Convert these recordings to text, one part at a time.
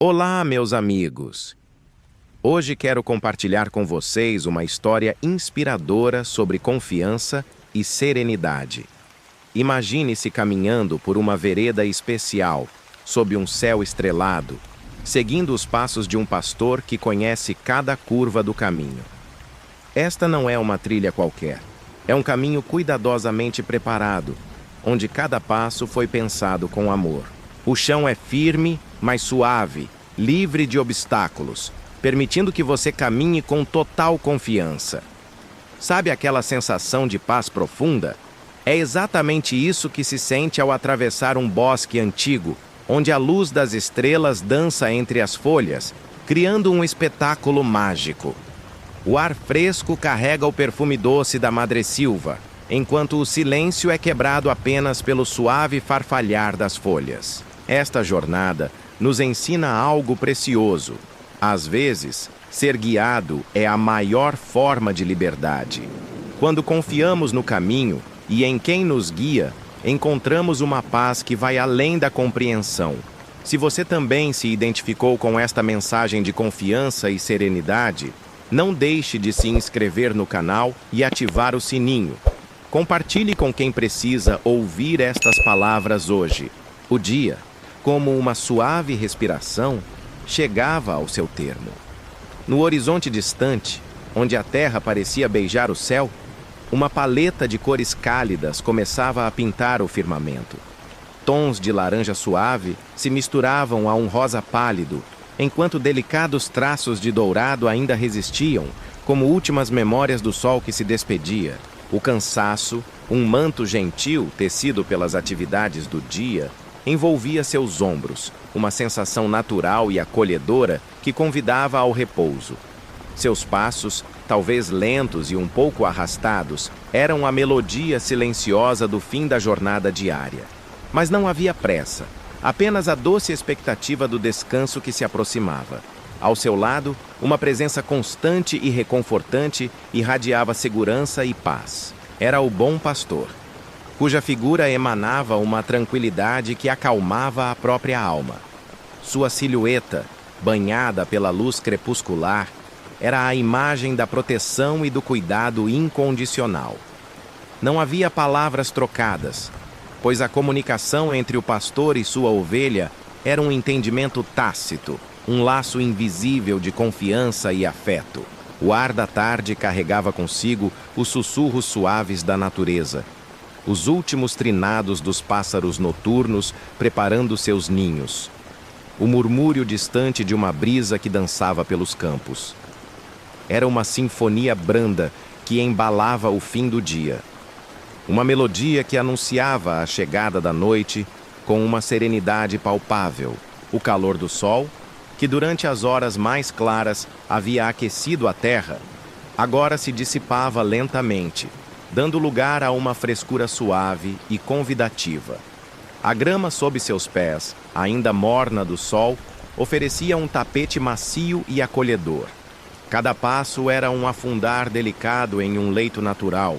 Olá, meus amigos! Hoje quero compartilhar com vocês uma história inspiradora sobre confiança e serenidade. Imagine-se caminhando por uma vereda especial, sob um céu estrelado, seguindo os passos de um pastor que conhece cada curva do caminho. Esta não é uma trilha qualquer. É um caminho cuidadosamente preparado, onde cada passo foi pensado com amor. O chão é firme, mas suave, livre de obstáculos, permitindo que você caminhe com total confiança. Sabe aquela sensação de paz profunda? É exatamente isso que se sente ao atravessar um bosque antigo, onde a luz das estrelas dança entre as folhas, criando um espetáculo mágico. O ar fresco carrega o perfume doce da madressilva, enquanto o silêncio é quebrado apenas pelo suave farfalhar das folhas. Esta jornada nos ensina algo precioso. Às vezes, ser guiado é a maior forma de liberdade. Quando confiamos no caminho e em quem nos guia, encontramos uma paz que vai além da compreensão. Se você também se identificou com esta mensagem de confiança e serenidade, não deixe de se inscrever no canal e ativar o sininho. Compartilhe com quem precisa ouvir estas palavras hoje. O dia, como uma suave respiração, chegava ao seu termo. No horizonte distante, onde a terra parecia beijar o céu, uma paleta de cores cálidas começava a pintar o firmamento. Tons de laranja suave se misturavam a um rosa pálido, enquanto delicados traços de dourado ainda resistiam, como últimas memórias do sol que se despedia. O cansaço, um manto gentil tecido pelas atividades do dia, envolvia seus ombros, uma sensação natural e acolhedora que convidava ao repouso. Seus passos, talvez lentos e um pouco arrastados, eram a melodia silenciosa do fim da jornada diária. Mas não havia pressa, apenas a doce expectativa do descanso que se aproximava. Ao seu lado, uma presença constante e reconfortante irradiava segurança e paz. Era o bom pastor, cuja figura emanava uma tranquilidade que acalmava a própria alma. Sua silhueta, banhada pela luz crepuscular, era a imagem da proteção e do cuidado incondicional. Não havia palavras trocadas, pois a comunicação entre o pastor e sua ovelha era um entendimento tácito, um laço invisível de confiança e afeto. O ar da tarde carregava consigo os sussurros suaves da natureza, os últimos trinados dos pássaros noturnos preparando seus ninhos, o murmúrio distante de uma brisa que dançava pelos campos. Era uma sinfonia branda que embalava o fim do dia. Uma melodia que anunciava a chegada da noite com uma serenidade palpável. O calor do sol, que durante as horas mais claras havia aquecido a terra, agora se dissipava lentamente, dando lugar a uma frescura suave e convidativa. A grama sob seus pés, ainda morna do sol, oferecia um tapete macio e acolhedor. Cada passo era um afundar delicado em um leito natural,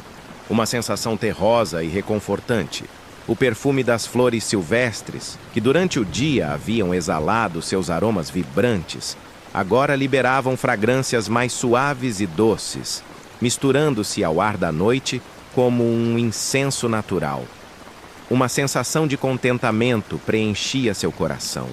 uma sensação terrosa e reconfortante. O perfume das flores silvestres, que durante o dia haviam exalado seus aromas vibrantes, agora liberavam fragrâncias mais suaves e doces, misturando-se ao ar da noite como um incenso natural. Uma sensação de contentamento preenchia seu coração.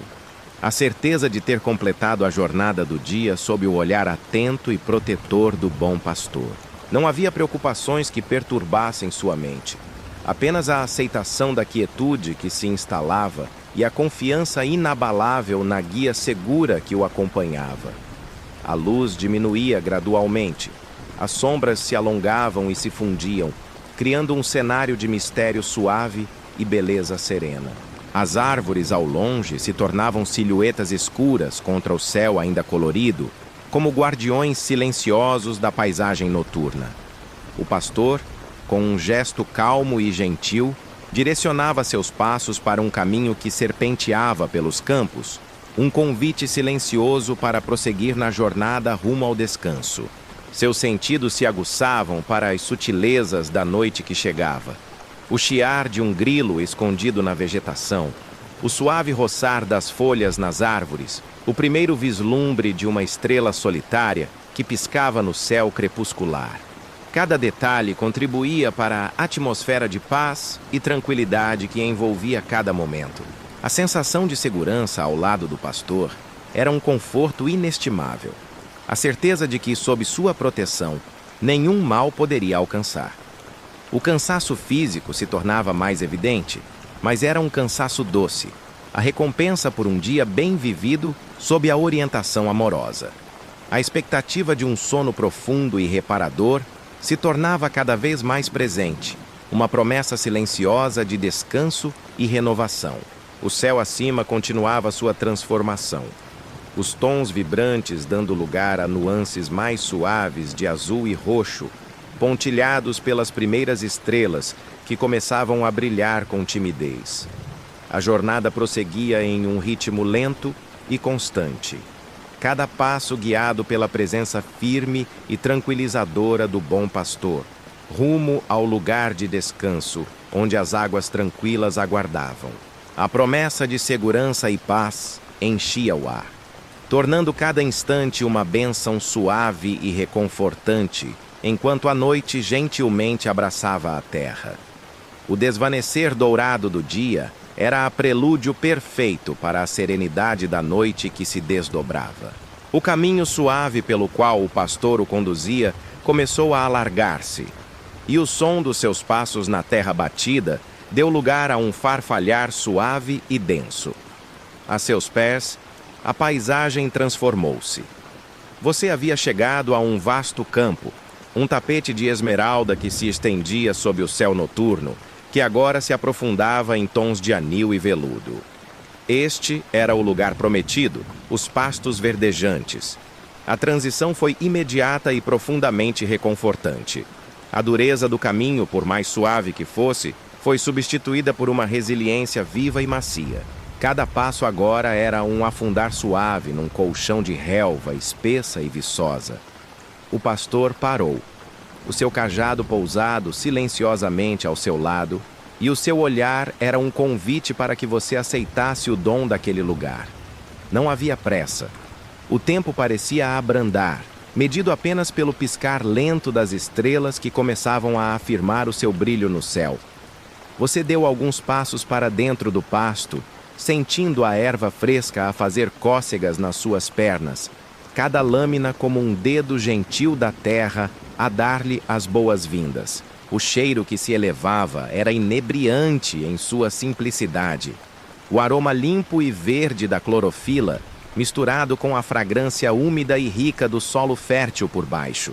A certeza de ter completado a jornada do dia sob o olhar atento e protetor do bom pastor. Não havia preocupações que perturbassem sua mente. Apenas a aceitação da quietude que se instalava e a confiança inabalável na guia segura que o acompanhava. A luz diminuía gradualmente. As sombras se alongavam e se fundiam, criando um cenário de mistério suave e beleza serena. As árvores ao longe se tornavam silhuetas escuras contra o céu ainda colorido, como guardiões silenciosos da paisagem noturna. O pastor, com um gesto calmo e gentil, direcionava seus passos para um caminho que serpenteava pelos campos, um convite silencioso para prosseguir na jornada rumo ao descanso. Seus sentidos se aguçavam para as sutilezas da noite que chegava. O chiar de um grilo escondido na vegetação, O suave roçar das folhas nas árvores, o primeiro vislumbre de uma estrela solitária que piscava no céu crepuscular. Cada detalhe contribuía para a atmosfera de paz e tranquilidade que envolvia cada momento. A sensação de segurança ao lado do pastor era um conforto inestimável. A certeza de que, sob sua proteção, nenhum mal poderia alcançar. O cansaço físico se tornava mais evidente, mas era um cansaço doce, a recompensa por um dia bem vivido sob a orientação amorosa. A expectativa de um sono profundo e reparador se tornava cada vez mais presente, uma promessa silenciosa de descanso e renovação. O céu acima continuava sua transformação. Os tons vibrantes dando lugar a nuances mais suaves de azul e roxo, pontilhados pelas primeiras estrelas que começavam a brilhar com timidez. A jornada prosseguia em um ritmo lento e constante, cada passo guiado pela presença firme e tranquilizadora do bom pastor, rumo ao lugar de descanso, onde as águas tranquilas aguardavam. A promessa de segurança e paz enchia o ar, tornando cada instante uma bênção suave e reconfortante, enquanto a noite gentilmente abraçava a terra. O desvanecer dourado do dia era a prelúdio perfeito para a serenidade da noite que se desdobrava. O caminho suave pelo qual o pastor o conduzia começou a alargar-se, e o som dos seus passos na terra batida deu lugar a um farfalhar suave e denso. A seus pés, a paisagem transformou-se. Você havia chegado a um vasto campo, um tapete de esmeralda que se estendia sob o céu noturno, que agora se aprofundava em tons de anil e veludo. Este era o lugar prometido, os pastos verdejantes. A transição foi imediata e profundamente reconfortante. A dureza do caminho, por mais suave que fosse, foi substituída por uma resiliência viva e macia. Cada passo agora era um afundar suave num colchão de relva espessa e viçosa. O pastor parou, o seu cajado pousado silenciosamente ao seu lado, e o seu olhar era um convite para que você aceitasse o dom daquele lugar. Não havia pressa. O tempo parecia abrandar, medido apenas pelo piscar lento das estrelas que começavam a afirmar o seu brilho no céu. Você deu alguns passos para dentro do pasto, sentindo a erva fresca a fazer cócegas nas suas pernas, cada lâmina como um dedo gentil da terra a dar-lhe as boas-vindas. O cheiro que se elevava era inebriante em sua simplicidade. O aroma limpo e verde da clorofila, misturado com a fragrância úmida e rica do solo fértil por baixo.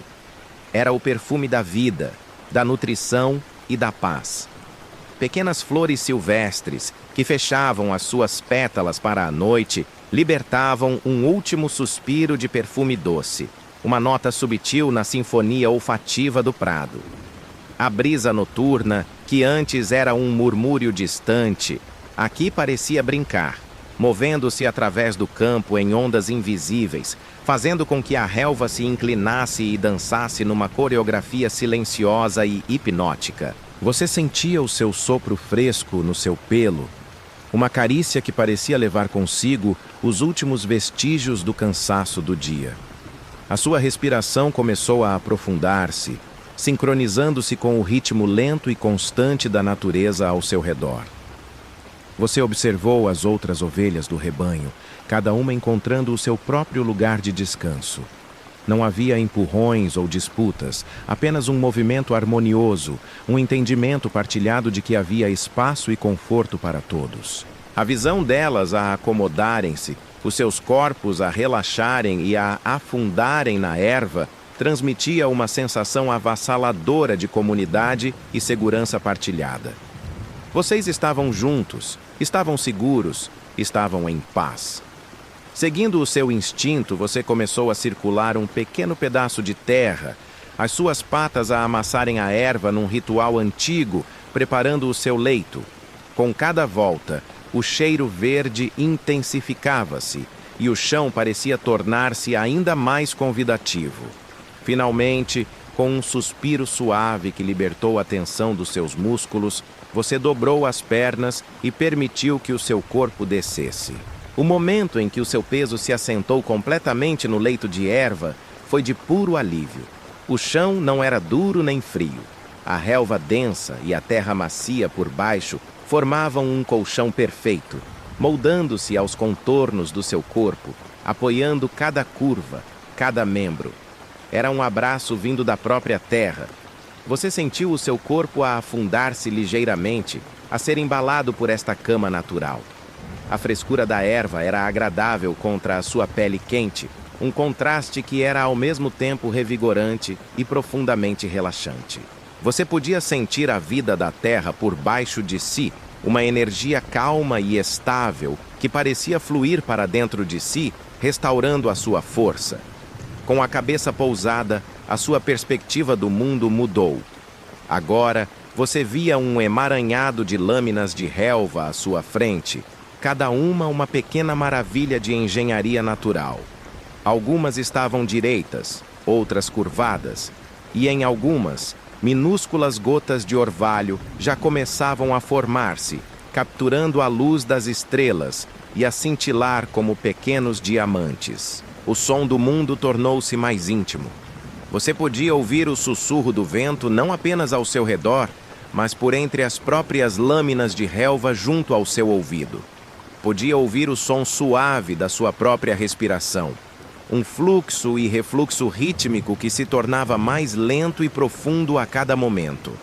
Era o perfume da vida, da nutrição e da paz. Pequenas flores silvestres, que fechavam as suas pétalas para a noite, libertavam um último suspiro de perfume doce, uma nota subtil na sinfonia olfativa do prado. A brisa noturna, que antes era um murmúrio distante, aqui parecia brincar, movendo-se através do campo em ondas invisíveis, fazendo com que a relva se inclinasse e dançasse numa coreografia silenciosa e hipnótica. Você sentia o seu sopro fresco no seu pelo, uma carícia que parecia levar consigo os últimos vestígios do cansaço do dia. A sua respiração começou a aprofundar-se, sincronizando-se com o ritmo lento e constante da natureza ao seu redor. Você observou as outras ovelhas do rebanho, cada uma encontrando o seu próprio lugar de descanso. Não havia empurrões ou disputas, apenas um movimento harmonioso, um entendimento partilhado de que havia espaço e conforto para todos. A visão delas a acomodarem-se, os seus corpos a relaxarem e a afundarem na erva, transmitia uma sensação avassaladora de comunidade e segurança partilhada. Vocês estavam juntos, estavam seguros, estavam em paz. Seguindo o seu instinto, você começou a circular um pequeno pedaço de terra, as suas patas a amassarem a erva num ritual antigo, preparando o seu leito. Com cada volta, o cheiro verde intensificava-se e o chão parecia tornar-se ainda mais convidativo. Finalmente, Com um suspiro suave que libertou a tensão dos seus músculos, você dobrou as pernas e permitiu que o seu corpo descesse. O momento em que o seu peso se assentou completamente no leito de erva foi de puro alívio. O chão não era duro nem frio. A relva densa e a terra macia por baixo formavam um colchão perfeito, moldando-se aos contornos do seu corpo, apoiando cada curva, cada membro. Era um abraço vindo da própria terra. Você sentiu o seu corpo a afundar-se ligeiramente, a ser embalado por esta cama natural. A frescura da erva era agradável contra a sua pele quente, um contraste que era ao mesmo tempo revigorante e profundamente relaxante. Você podia sentir a vida da terra por baixo de si, uma energia calma e estável que parecia fluir para dentro de si, restaurando a sua força. Com a cabeça pousada, a sua perspectiva do mundo mudou. Agora, você via um emaranhado de lâminas de relva à sua frente, cada uma pequena maravilha de engenharia natural. Algumas estavam direitas, outras curvadas, e em algumas, minúsculas gotas de orvalho já começavam a formar-se, capturando a luz das estrelas e a cintilar como pequenos diamantes. O som do mundo tornou-se mais íntimo. Você podia ouvir o sussurro do vento não apenas ao seu redor, mas por entre as próprias lâminas de relva junto ao seu ouvido. Podia ouvir o som suave da sua própria respiração, um fluxo e refluxo rítmico que se tornava mais lento e profundo a cada momento.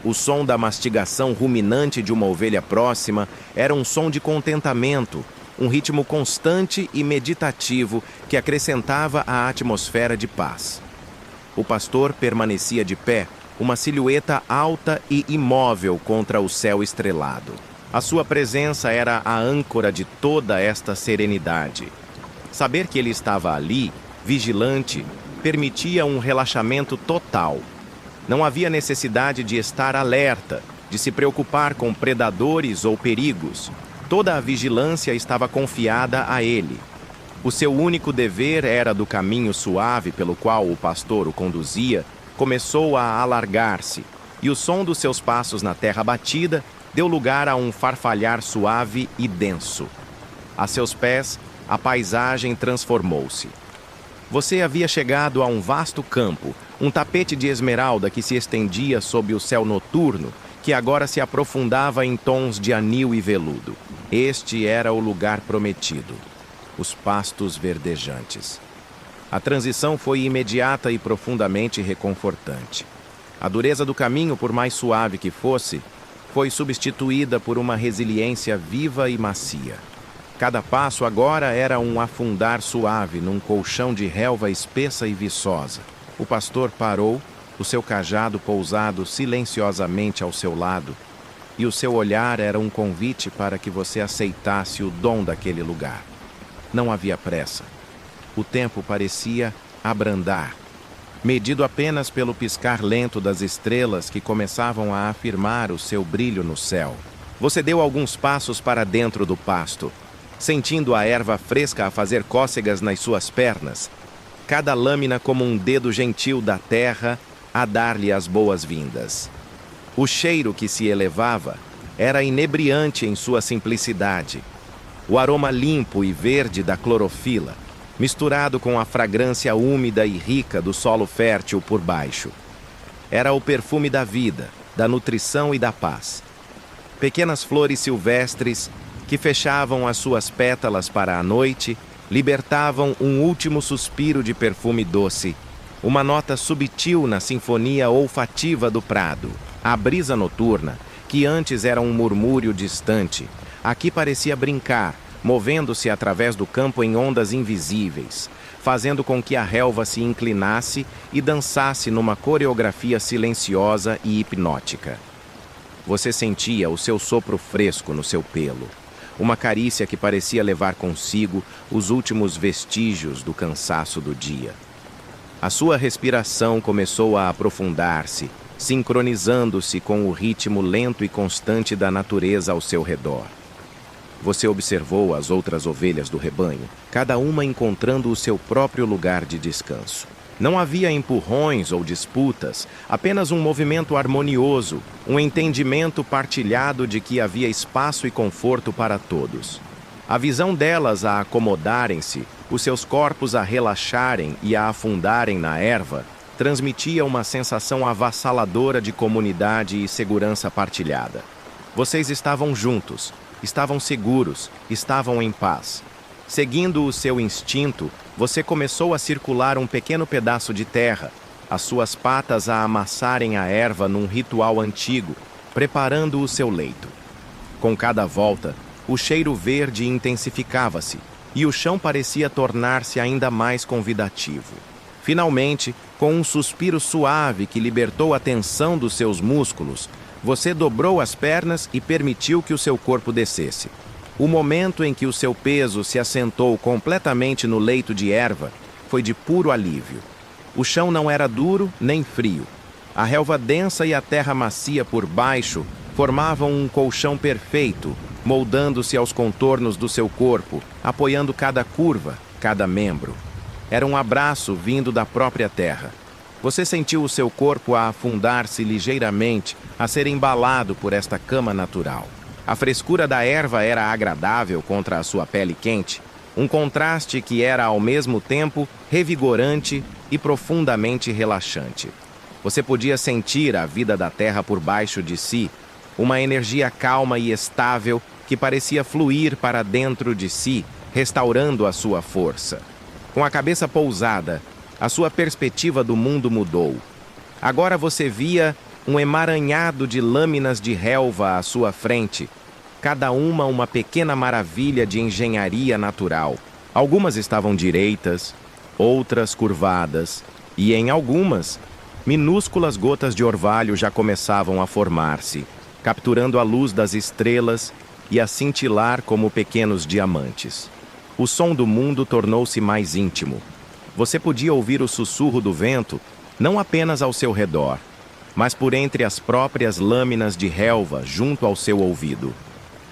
O som da mastigação ruminante de uma ovelha próxima era um som de contentamento, um ritmo constante e meditativo que acrescentava à atmosfera de paz. O pastor permanecia de pé, uma silhueta alta e imóvel contra o céu estrelado. A sua presença era a âncora de toda esta serenidade. Saber que ele estava ali, vigilante, permitia um relaxamento total. Não havia necessidade de estar alerta, de se preocupar com predadores ou perigos. Toda a vigilância estava confiada a ele. O seu único dever era do caminho suave pelo qual o pastor o conduzia, começou a alargar-se, e o som dos seus passos na terra batida deu lugar a um farfalhar suave e denso. A seus pés, a paisagem transformou-se. Você havia chegado a um vasto campo, um tapete de esmeralda que se estendia sob o céu noturno, que agora se aprofundava em tons de anil e veludo. Este era o lugar prometido, os pastos verdejantes. A transição foi imediata e profundamente reconfortante. A dureza do caminho, por mais suave que fosse, foi substituída por uma resiliência viva e macia. Cada passo agora era um afundar suave num colchão de relva espessa e viçosa. O pastor parou, o seu cajado pousado silenciosamente ao seu lado, e o seu olhar era um convite para que você aceitasse o dom daquele lugar. Não havia pressa. O tempo parecia abrandar, medido apenas pelo piscar lento das estrelas que começavam a afirmar o seu brilho no céu. Você deu alguns passos para dentro do pasto, sentindo a erva fresca a fazer cócegas nas suas pernas, cada lâmina como um dedo gentil da terra a dar-lhe as boas-vindas. O cheiro que se elevava era inebriante em sua simplicidade. O aroma limpo e verde da clorofila, misturado com a fragrância úmida e rica do solo fértil por baixo. Era o perfume da vida, da nutrição e da paz. Pequenas flores silvestres que fechavam as suas pétalas para a noite, libertavam um último suspiro de perfume doce, uma nota subtil na sinfonia olfativa do prado. A brisa noturna, que antes era um murmúrio distante, aqui parecia brincar, movendo-se através do campo em ondas invisíveis, fazendo com que a relva se inclinasse e dançasse numa coreografia silenciosa e hipnótica. Você sentia o seu sopro fresco no seu pelo, uma carícia que parecia levar consigo os últimos vestígios do cansaço do dia. A sua respiração começou a aprofundar-se, sincronizando-se com o ritmo lento e constante da natureza ao seu redor. Você observou as outras ovelhas do rebanho, cada uma encontrando o seu próprio lugar de descanso. Não havia empurrões ou disputas, apenas um movimento harmonioso, um entendimento partilhado de que havia espaço e conforto para todos. A visão delas a acomodarem-se, os seus corpos a relaxarem e a afundarem na erva, transmitia uma sensação avassaladora de comunidade e segurança partilhada. Vocês estavam juntos, estavam seguros, estavam em paz. Seguindo o seu instinto, você começou a circular um pequeno pedaço de terra, as suas patas a amassarem a erva num ritual antigo, preparando o seu leito. Com cada volta, o cheiro verde intensificava-se e o chão parecia tornar-se ainda mais convidativo. Finalmente, com um suspiro suave que libertou a tensão dos seus músculos, você dobrou as pernas e permitiu que o seu corpo descesse. O momento em que o seu peso se assentou completamente no leito de erva foi de puro alívio. O chão não era duro nem frio. A relva densa e a terra macia por baixo formavam um colchão perfeito, moldando-se aos contornos do seu corpo, apoiando cada curva, cada membro. Era um abraço vindo da própria terra. Você sentiu o seu corpo a afundar-se ligeiramente, a ser embalado por esta cama natural. A frescura da erva era agradável contra a sua pele quente, um contraste que era ao mesmo tempo revigorante e profundamente relaxante. Você podia sentir a vida da terra por baixo de si, uma energia calma e estável que parecia fluir para dentro de si, restaurando a sua força. Com a cabeça pousada, a sua perspectiva do mundo mudou. Agora você via um emaranhado de lâminas de relva à sua frente, cada uma pequena maravilha de engenharia natural. Algumas estavam direitas, outras curvadas, e em algumas, minúsculas gotas de orvalho já começavam a formar-se, capturando a luz das estrelas e a cintilar como pequenos diamantes. O som do mundo tornou-se mais íntimo. Você podia ouvir o sussurro do vento, não apenas ao seu redor, mas por entre as próprias lâminas de relva junto ao seu ouvido.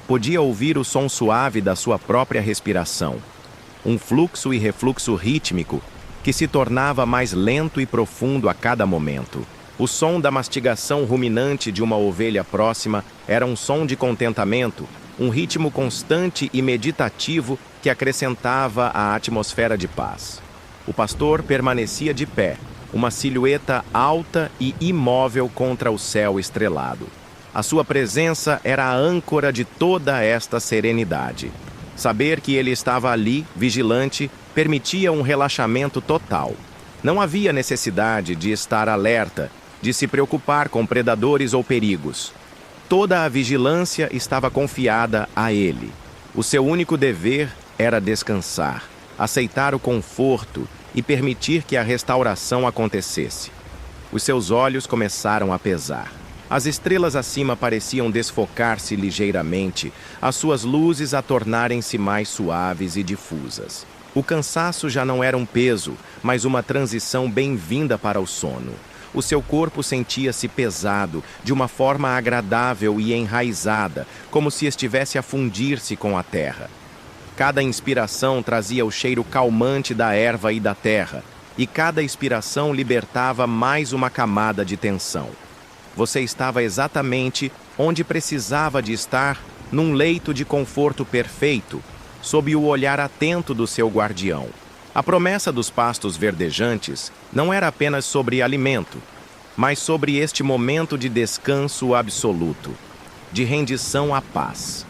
Podia ouvir o som suave da sua própria respiração, um fluxo e refluxo rítmico que se tornava mais lento e profundo a cada momento. O som da mastigação ruminante de uma ovelha próxima era um som de contentamento, um ritmo constante e meditativo que acrescentava à atmosfera de paz. O pastor permanecia de pé, uma silhueta alta e imóvel contra o céu estrelado. A sua presença era a âncora de toda esta serenidade. Saber que ele estava ali, vigilante, permitia um relaxamento total. Não havia necessidade de estar alerta, de se preocupar com predadores ou perigos. Toda a vigilância estava confiada a ele. O seu único dever era descansar, aceitar o conforto e permitir que a restauração acontecesse. Os seus olhos começaram a pesar. As estrelas acima pareciam desfocar-se ligeiramente, as suas luzes a tornarem-se mais suaves e difusas. O cansaço já não era um peso, mas uma transição bem-vinda para o sono. O seu corpo sentia-se pesado, de uma forma agradável e enraizada, como se estivesse a fundir-se com a terra. Cada inspiração trazia o cheiro calmante da erva e da terra, e cada expiração libertava mais uma camada de tensão. Você estava exatamente onde precisava de estar, num leito de conforto perfeito, sob o olhar atento do seu guardião. A promessa dos pastos verdejantes não era apenas sobre alimento, mas sobre este momento de descanso absoluto, de rendição à paz.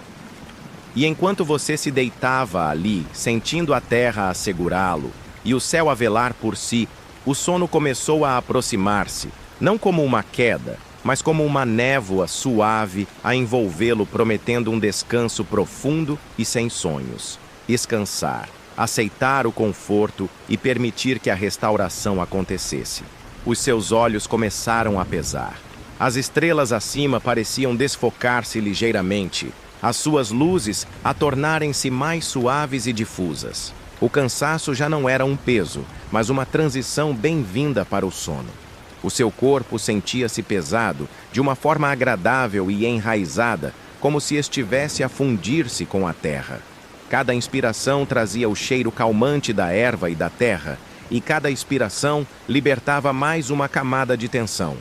E enquanto você se deitava ali, sentindo a terra a segurá-lo e o céu a velar por si, o sono começou a aproximar-se, não como uma queda, mas como uma névoa suave a envolvê-lo, prometendo um descanso profundo e sem sonhos. Descansar, aceitar o conforto e permitir que a restauração acontecesse. Os seus olhos começaram a pesar. As estrelas acima pareciam desfocar-se ligeiramente, as suas luzes a tornarem-se mais suaves e difusas. O cansaço já não era um peso, mas uma transição bem-vinda para o sono. O seu corpo sentia-se pesado, de uma forma agradável e enraizada, como se estivesse a fundir-se com a terra. Cada inspiração trazia o cheiro calmante da erva e da terra, e cada expiração libertava mais uma camada de tensão.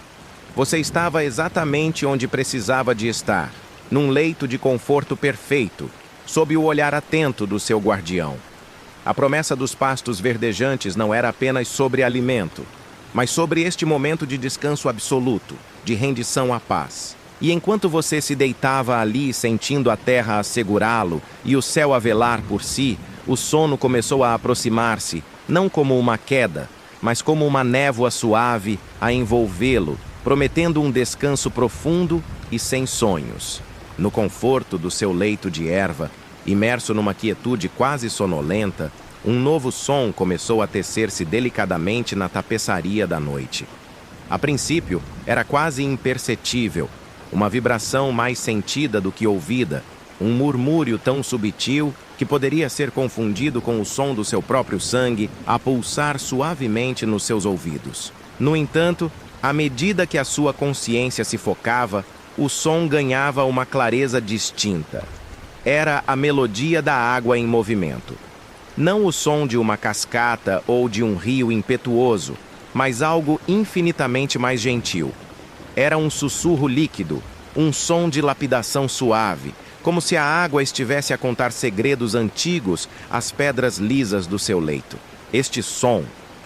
Você estava exatamente onde precisava de estar, num leito de conforto perfeito, sob o olhar atento do seu guardião. A promessa dos pastos verdejantes não era apenas sobre alimento, mas sobre este momento de descanso absoluto, de rendição à paz. E enquanto você se deitava ali, sentindo a terra a segurá-lo e o céu a velar por si, o sono começou a aproximar-se, não como uma queda, mas como uma névoa suave a envolvê-lo, prometendo um descanso profundo e sem sonhos. No conforto do seu leito de erva, imerso numa quietude quase sonolenta, um novo som começou a tecer-se delicadamente na tapeçaria da noite. A princípio, era quase imperceptível, uma vibração mais sentida do que ouvida, um murmúrio tão subtil que poderia ser confundido com o som do seu próprio sangue a pulsar suavemente nos seus ouvidos. No entanto, à medida que a sua consciência se focava, o som ganhava uma clareza distinta. Era a melodia da água em movimento. Não o som de uma cascata ou de um rio impetuoso, mas algo infinitamente mais gentil. Era um sussurro líquido, um som de lapidação suave, como se a água estivesse a contar segredos antigos às pedras lisas do seu leito. Este som,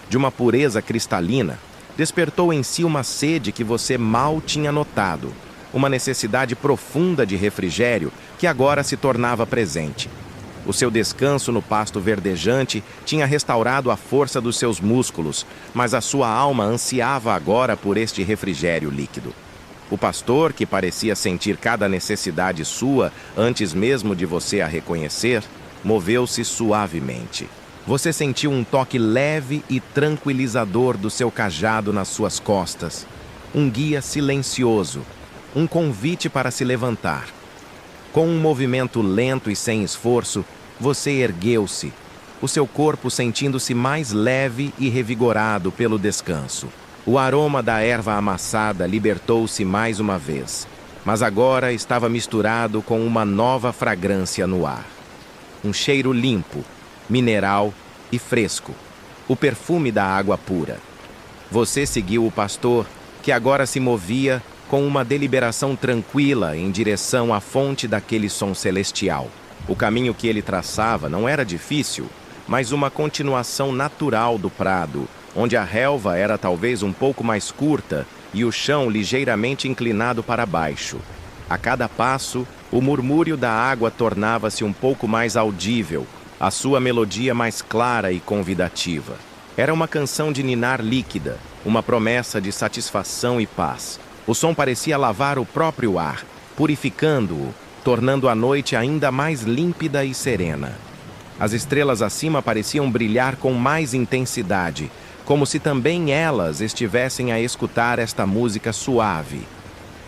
de uma pureza cristalina, despertou em si uma sede que você mal tinha notado, uma necessidade profunda de refrigério que agora se tornava presente. O seu descanso no pasto verdejante tinha restaurado a força dos seus músculos, mas a sua alma ansiava agora por este refrigério líquido. O pastor, que parecia sentir cada necessidade sua antes mesmo de você a reconhecer, moveu-se suavemente. Você sentiu um toque leve e tranquilizador do seu cajado nas suas costas, um guia silencioso, um convite para se levantar. Com um movimento lento e sem esforço, você ergueu-se, o seu corpo sentindo-se mais leve e revigorado pelo descanso. O aroma da erva amassada libertou-se mais uma vez, mas agora estava misturado com uma nova fragrância no ar. Um cheiro limpo, mineral e fresco, o perfume da água pura. Você seguiu o pastor, que agora se movia com uma deliberação tranquila em direção à fonte daquele som celestial. O caminho que ele traçava não era difícil, mas uma continuação natural do prado, onde a relva era talvez um pouco mais curta e o chão ligeiramente inclinado para baixo. A cada passo, o murmúrio da água tornava-se um pouco mais audível, a sua melodia mais clara e convidativa. Era uma canção de ninar líquida, uma promessa de satisfação e paz. O som parecia lavar o próprio ar, purificando-o, tornando a noite ainda mais límpida e serena. As estrelas acima pareciam brilhar com mais intensidade, como se também elas estivessem a escutar esta música suave.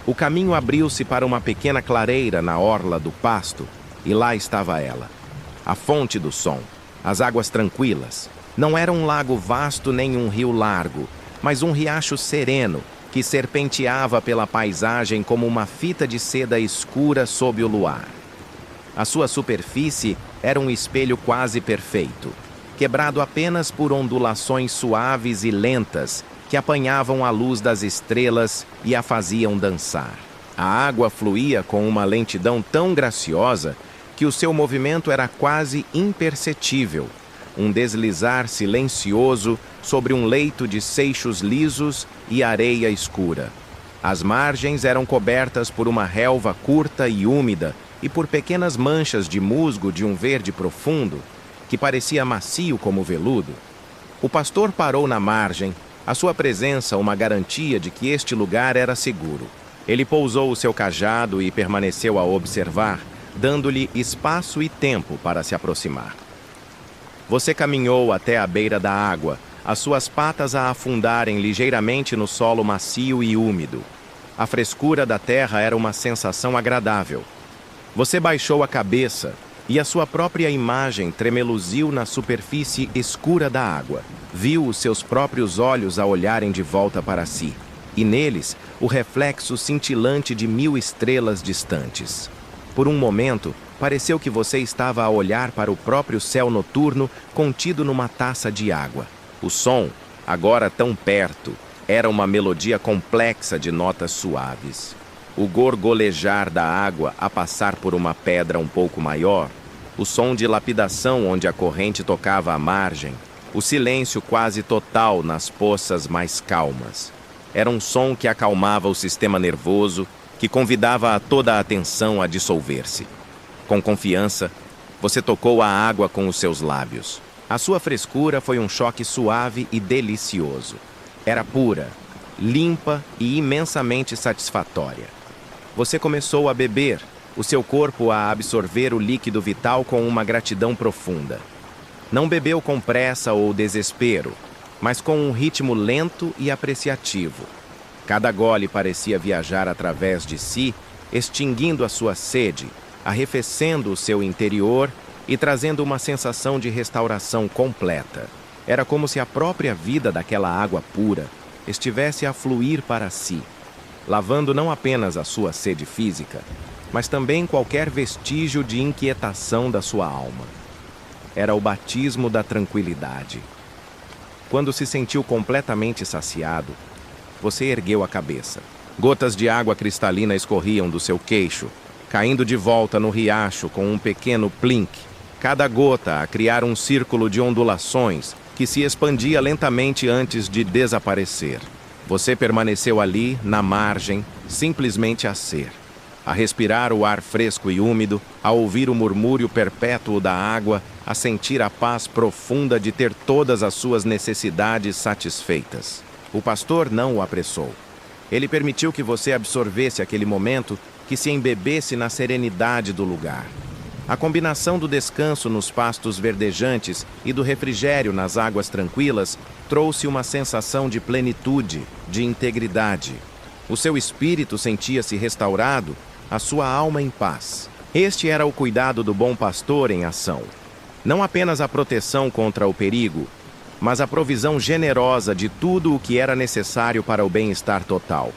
O caminho abriu-se para uma pequena clareira na orla do pasto, e lá estava ela, a fonte do som, as águas tranquilas. Não era um lago vasto nem um rio largo, mas um riacho sereno, que serpenteava pela paisagem como uma fita de seda escura sob o luar. A sua superfície era um espelho quase perfeito, quebrado apenas por ondulações suaves e lentas que apanhavam a luz das estrelas e a faziam dançar. A água fluía com uma lentidão tão graciosa que o seu movimento era quase imperceptível, um deslizar silencioso sobre um leito de seixos lisos e areia escura. As margens eram cobertas por uma relva curta e úmida e por pequenas manchas de musgo de um verde profundo, que parecia macio como veludo. O pastor parou na margem, a sua presença uma garantia de que este lugar era seguro. Ele pousou o seu cajado e permaneceu a observar, dando-lhe espaço e tempo para se aproximar. Você caminhou até a beira da água, as suas patas a afundarem ligeiramente no solo macio e úmido. A frescura da terra era uma sensação agradável. Você baixou a cabeça e a sua própria imagem tremeluziu na superfície escura da água. Viu os seus próprios olhos a olharem de volta para si, e neles o reflexo cintilante de 1000 estrelas distantes. Por um momento, pareceu que você estava a olhar para o próprio céu noturno contido numa taça de água. O som, agora tão perto, era uma melodia complexa de notas suaves. O gorgolejar da água a passar por uma pedra um pouco maior, o som de lapidação onde a corrente tocava a margem, o silêncio quase total nas poças mais calmas. Era um som que acalmava o sistema nervoso, que convidava a toda a atenção a dissolver-se. Com confiança, você tocou a água com os seus lábios. A sua frescura foi um choque suave e delicioso. Era pura, limpa e imensamente satisfatória. Você começou a beber, o seu corpo a absorver o líquido vital com uma gratidão profunda. Não bebeu com pressa ou desespero, mas com um ritmo lento e apreciativo. Cada gole parecia viajar através de si, extinguindo a sua sede, arrefecendo o seu interior e trazendo uma sensação de restauração completa. Era como se a própria vida daquela água pura estivesse a fluir para si, lavando não apenas a sua sede física, mas também qualquer vestígio de inquietação da sua alma. Era o batismo da tranquilidade. Quando se sentiu completamente saciado, você ergueu a cabeça. Gotas de água cristalina escorriam do seu queixo, caindo de volta no riacho com um pequeno plink, cada gota a criar um círculo de ondulações que se expandia lentamente antes de desaparecer. Você permaneceu ali, na margem, simplesmente a ser. A respirar o ar fresco e úmido, a ouvir o murmúrio perpétuo da água, a sentir a paz profunda de ter todas as suas necessidades satisfeitas. O pastor não o apressou. Ele permitiu que você absorvesse aquele momento, que se embebesse na serenidade do lugar. A combinação do descanso nos pastos verdejantes e do refrigério nas águas tranquilas trouxe uma sensação de plenitude, de integridade. O seu espírito sentia-se restaurado, a sua alma em paz. Este era o cuidado do bom pastor em ação. Não apenas a proteção contra o perigo, mas a provisão generosa de tudo o que era necessário para o bem-estar total.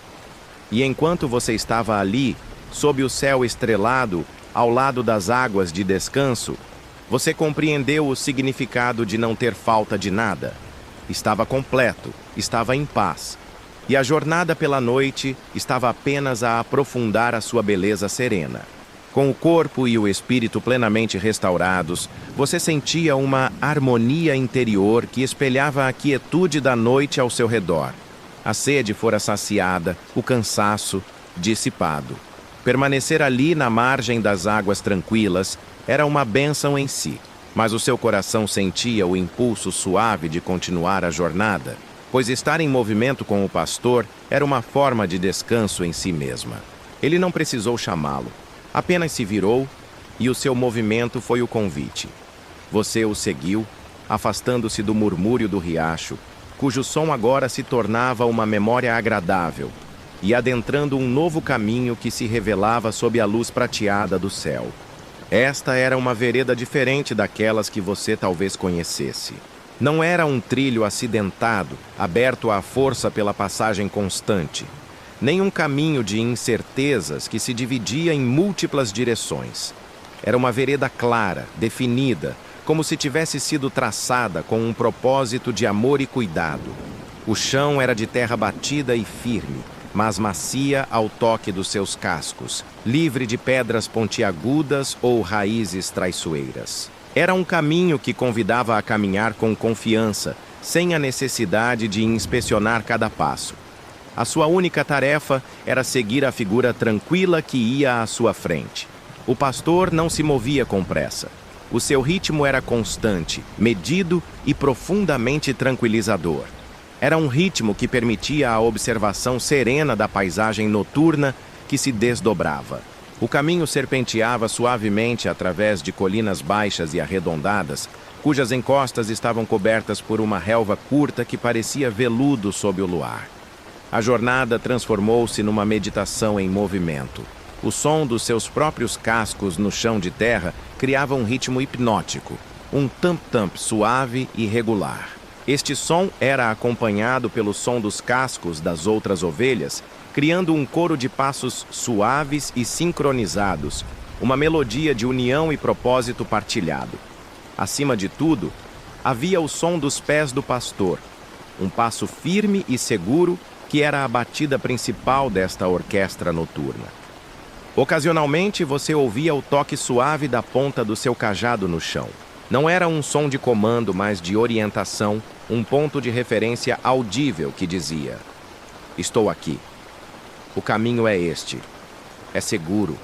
E enquanto você estava ali, sob o céu estrelado, ao lado das águas de descanso, você compreendeu o significado de não ter falta de nada. Estava completo, estava em paz. E a jornada pela noite estava apenas a aprofundar a sua beleza serena. Com o corpo e o espírito plenamente restaurados, você sentia uma harmonia interior que espelhava a quietude da noite ao seu redor. A sede fora saciada, o cansaço dissipado. Permanecer ali na margem das águas tranquilas era uma bênção em si, mas o seu coração sentia o impulso suave de continuar a jornada, pois estar em movimento com o pastor era uma forma de descanso em si mesma. Ele não precisou chamá-lo, apenas se virou e o seu movimento foi o convite. Você o seguiu, afastando-se do murmúrio do riacho, cujo som agora se tornava uma memória agradável, e adentrando um novo caminho que se revelava sob a luz prateada do céu. Esta era uma vereda diferente daquelas que você talvez conhecesse. Não era um trilho acidentado, aberto à força pela passagem constante, nem um caminho de incertezas que se dividia em múltiplas direções. Era uma vereda clara, definida, como se tivesse sido traçada com um propósito de amor e cuidado. O chão era de terra batida e firme, mas macia ao toque dos seus cascos, livre de pedras pontiagudas ou raízes traiçoeiras. Era um caminho que convidava a caminhar com confiança, sem a necessidade de inspecionar cada passo. A sua única tarefa era seguir a figura tranquila que ia à sua frente. O pastor não se movia com pressa. O seu ritmo era constante, medido e profundamente tranquilizador. Era um ritmo que permitia a observação serena da paisagem noturna que se desdobrava. O caminho serpenteava suavemente através de colinas baixas e arredondadas, cujas encostas estavam cobertas por uma relva curta que parecia veludo sob o luar. A jornada transformou-se numa meditação em movimento. O som dos seus próprios cascos no chão de terra criava um ritmo hipnótico, um tamp-tamp suave e regular. Este som era acompanhado pelo som dos cascos das outras ovelhas, criando um coro de passos suaves e sincronizados, uma melodia de união e propósito partilhado. Acima de tudo, havia o som dos pés do pastor, um passo firme e seguro que era a batida principal desta orquestra noturna. Ocasionalmente, você ouvia o toque suave da ponta do seu cajado no chão. Não era um som de comando, mas de orientação, um ponto de referência audível que dizia: estou aqui. O caminho é este. É seguro.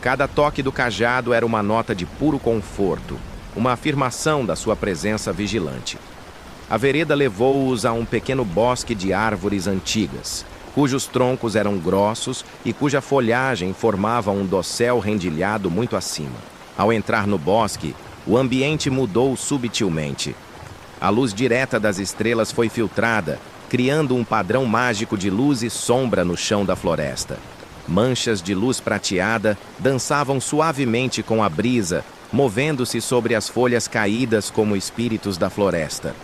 Cada toque do cajado era uma nota de puro conforto, uma afirmação da sua presença vigilante. A vereda levou-os a um pequeno bosque de árvores antigas, cujos troncos eram grossos e cuja folhagem formava um dossel rendilhado muito acima. Ao entrar no bosque, o ambiente mudou subtilmente. A luz direta das estrelas foi filtrada, criando um padrão mágico de luz e sombra no chão da floresta. Manchas de luz prateada dançavam suavemente com a brisa, movendo-se sobre as folhas caídas como espíritos da floresta.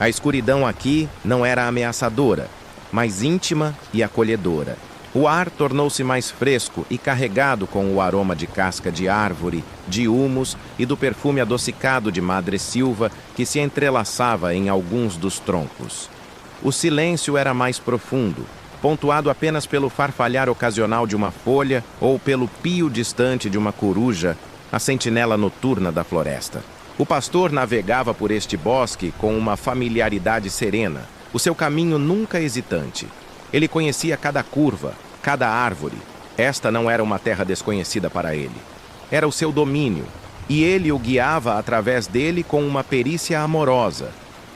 A escuridão aqui não era ameaçadora, mas íntima e acolhedora. O ar tornou-se mais fresco e carregado com o aroma de casca de árvore, de humus e do perfume adocicado de madressilva que se entrelaçava em alguns dos troncos. O silêncio era mais profundo, pontuado apenas pelo farfalhar ocasional de uma folha ou pelo pio distante de uma coruja, a sentinela noturna da floresta. O pastor navegava por este bosque com uma familiaridade serena, o seu caminho nunca hesitante. Ele conhecia cada curva, cada árvore. Esta não era uma terra desconhecida para ele. Era o seu domínio, e ele o guiava através dele com uma perícia amorosa.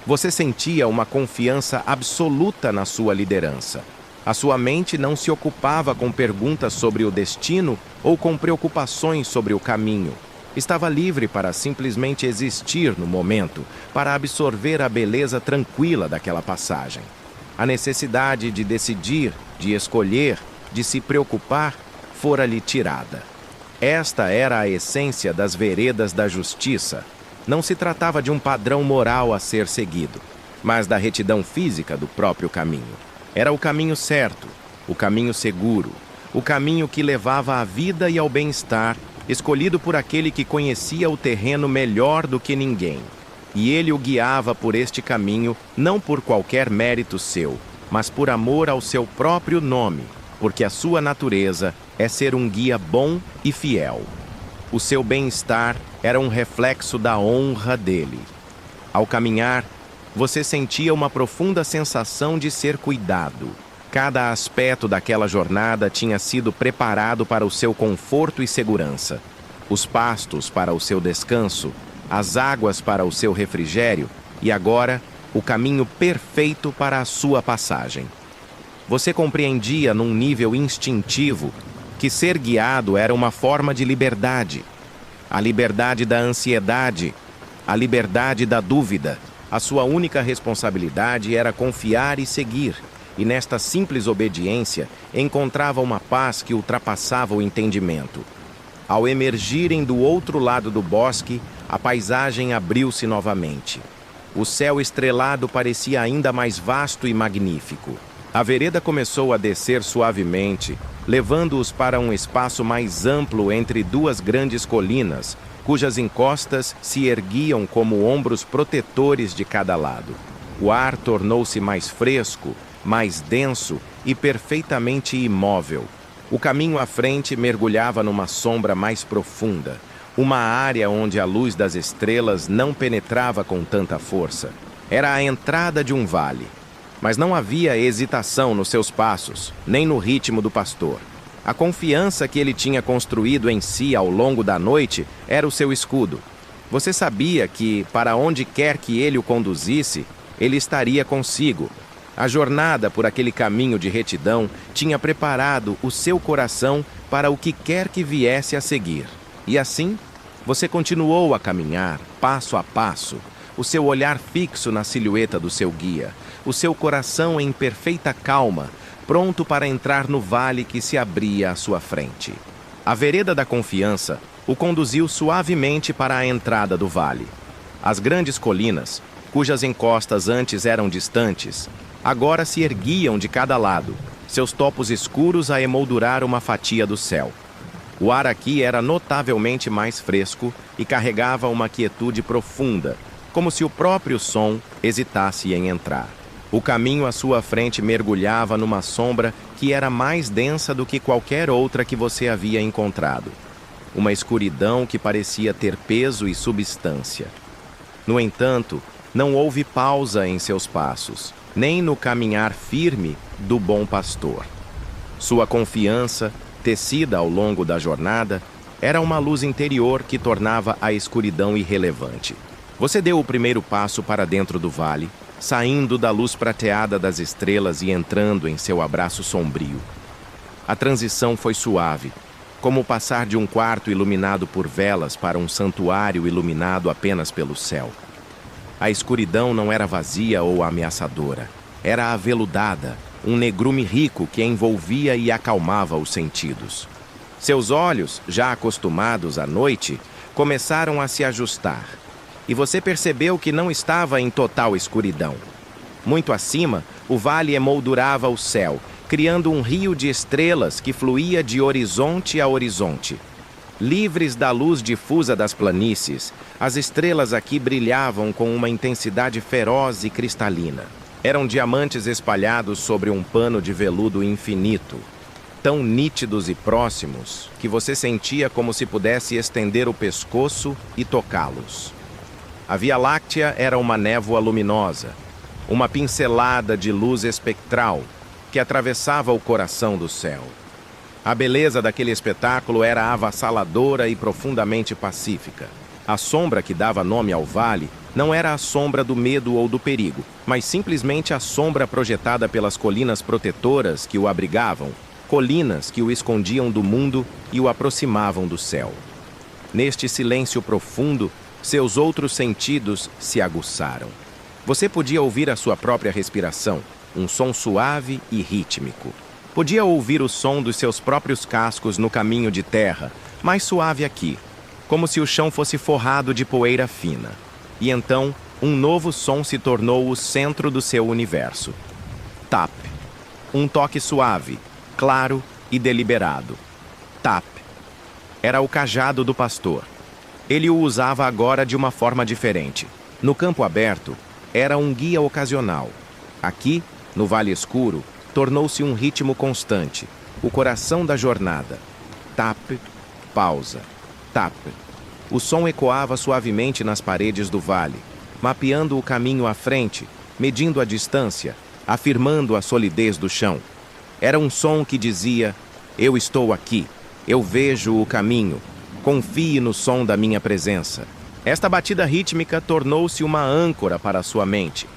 Você sentia uma confiança absoluta na sua liderança. A sua mente não se ocupava com perguntas sobre o destino ou com preocupações sobre o caminho. Estava livre para simplesmente existir no momento, para absorver a beleza tranquila daquela passagem. A necessidade de decidir, de escolher, de se preocupar, fora-lhe tirada. Esta era a essência das veredas da justiça. Não se tratava de um padrão moral a ser seguido, mas da retidão física do próprio caminho. Era o caminho certo, o caminho seguro, o caminho que levava à vida e ao bem-estar, escolhido por aquele que conhecia o terreno melhor do que ninguém. E ele o guiava por este caminho não por qualquer mérito seu, mas por amor ao seu próprio nome, porque a sua natureza é ser um guia bom e fiel. O seu bem-estar era um reflexo da honra dele. Ao caminhar, você sentia uma profunda sensação de ser cuidado. Cada aspecto daquela jornada tinha sido preparado para o seu conforto e segurança. Os pastos para o seu descanso, as águas para o seu refrigério e agora o caminho perfeito para a sua passagem. Você compreendia num nível instintivo que ser guiado era uma forma de liberdade. A liberdade da ansiedade, a liberdade da dúvida. A sua única responsabilidade era confiar e seguir. E nesta simples obediência encontrava uma paz que ultrapassava o entendimento. Ao emergirem do outro lado do bosque, a paisagem abriu-se novamente. O céu estrelado parecia ainda mais vasto e magnífico. A vereda começou a descer suavemente, levando-os para um espaço mais amplo entre duas grandes colinas, cujas encostas se erguiam como ombros protetores de cada lado. O ar tornou-se mais fresco, mais denso e perfeitamente imóvel. O caminho à frente mergulhava numa sombra mais profunda, uma área onde a luz das estrelas não penetrava com tanta força. Era a entrada de um vale, mas não havia hesitação nos seus passos, nem no ritmo do pastor. A confiança que ele tinha construído em si ao longo da noite era o seu escudo. Você sabia que, para onde quer que ele o conduzisse, ele estaria consigo. A jornada por aquele caminho de retidão tinha preparado o seu coração para o que quer que viesse a seguir. E assim, você continuou a caminhar, passo a passo, o seu olhar fixo na silhueta do seu guia, o seu coração em perfeita calma, pronto para entrar no vale que se abria à sua frente. A vereda da confiança o conduziu suavemente para a entrada do vale. As grandes colinas, cujas encostas antes eram distantes, agora se erguiam de cada lado, seus topos escuros a emoldurar uma fatia do céu. O ar aqui era notavelmente mais fresco e carregava uma quietude profunda, como se o próprio som hesitasse em entrar. O caminho à sua frente mergulhava numa sombra que era mais densa do que qualquer outra que você havia encontrado. Uma escuridão que parecia ter peso e substância. No entanto, não houve pausa em seus passos, nem no caminhar firme do bom pastor. Sua confiança, tecida ao longo da jornada, era uma luz interior que tornava a escuridão irrelevante. Você deu o primeiro passo para dentro do vale, saindo da luz prateada das estrelas e entrando em seu abraço sombrio. A transição foi suave, como passar de um quarto iluminado por velas para um santuário iluminado apenas pelo céu. A escuridão não era vazia ou ameaçadora, era aveludada, um negrume rico que envolvia e acalmava os sentidos. Seus olhos, já acostumados à noite, começaram a se ajustar, e você percebeu que não estava em total escuridão. Muito acima, o vale emoldurava o céu, criando um rio de estrelas que fluía de horizonte a horizonte. Livres da luz difusa das planícies, as estrelas aqui brilhavam com uma intensidade feroz e cristalina. Eram diamantes espalhados sobre um pano de veludo infinito, tão nítidos e próximos que você sentia como se pudesse estender o pescoço e tocá-los. A Via Láctea era uma névoa luminosa, uma pincelada de luz espectral que atravessava o coração do céu. A beleza daquele espetáculo era avassaladora e profundamente pacífica. A sombra que dava nome ao vale não era a sombra do medo ou do perigo, mas simplesmente a sombra projetada pelas colinas protetoras que o abrigavam, colinas que o escondiam do mundo e o aproximavam do céu. Neste silêncio profundo, seus outros sentidos se aguçaram. Você podia ouvir a sua própria respiração, um som suave e rítmico. Podia ouvir o som dos seus próprios cascos no caminho de terra, mais suave aqui, como se o chão fosse forrado de poeira fina. E então, um novo som se tornou o centro do seu universo. Tap. Um toque suave, claro e deliberado. Tap. Era o cajado do pastor. Ele o usava agora de uma forma diferente. No campo aberto, era um guia ocasional. Aqui, no Vale Escuro, tornou-se um ritmo constante, o coração da jornada. Tap, pausa, tap. O som ecoava suavemente nas paredes do vale, mapeando o caminho à frente, medindo a distância, afirmando a solidez do chão. Era um som que dizia: eu estou aqui, eu vejo o caminho, confie no som da minha presença. Esta batida rítmica tornou-se uma âncora para a sua mente.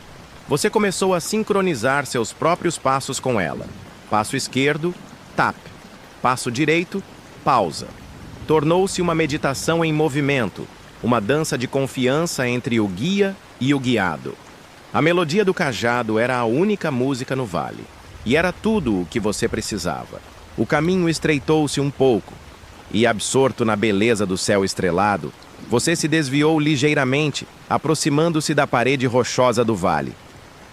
Você começou a sincronizar seus próprios passos com ela. Passo esquerdo, tap. Passo direito, pausa. Tornou-se uma meditação em movimento, uma dança de confiança entre o guia e o guiado. A melodia do cajado era a única música no vale, e era tudo o que você precisava. O caminho estreitou-se um pouco, e absorto na beleza do céu estrelado, você se desviou ligeiramente, aproximando-se da parede rochosa do vale.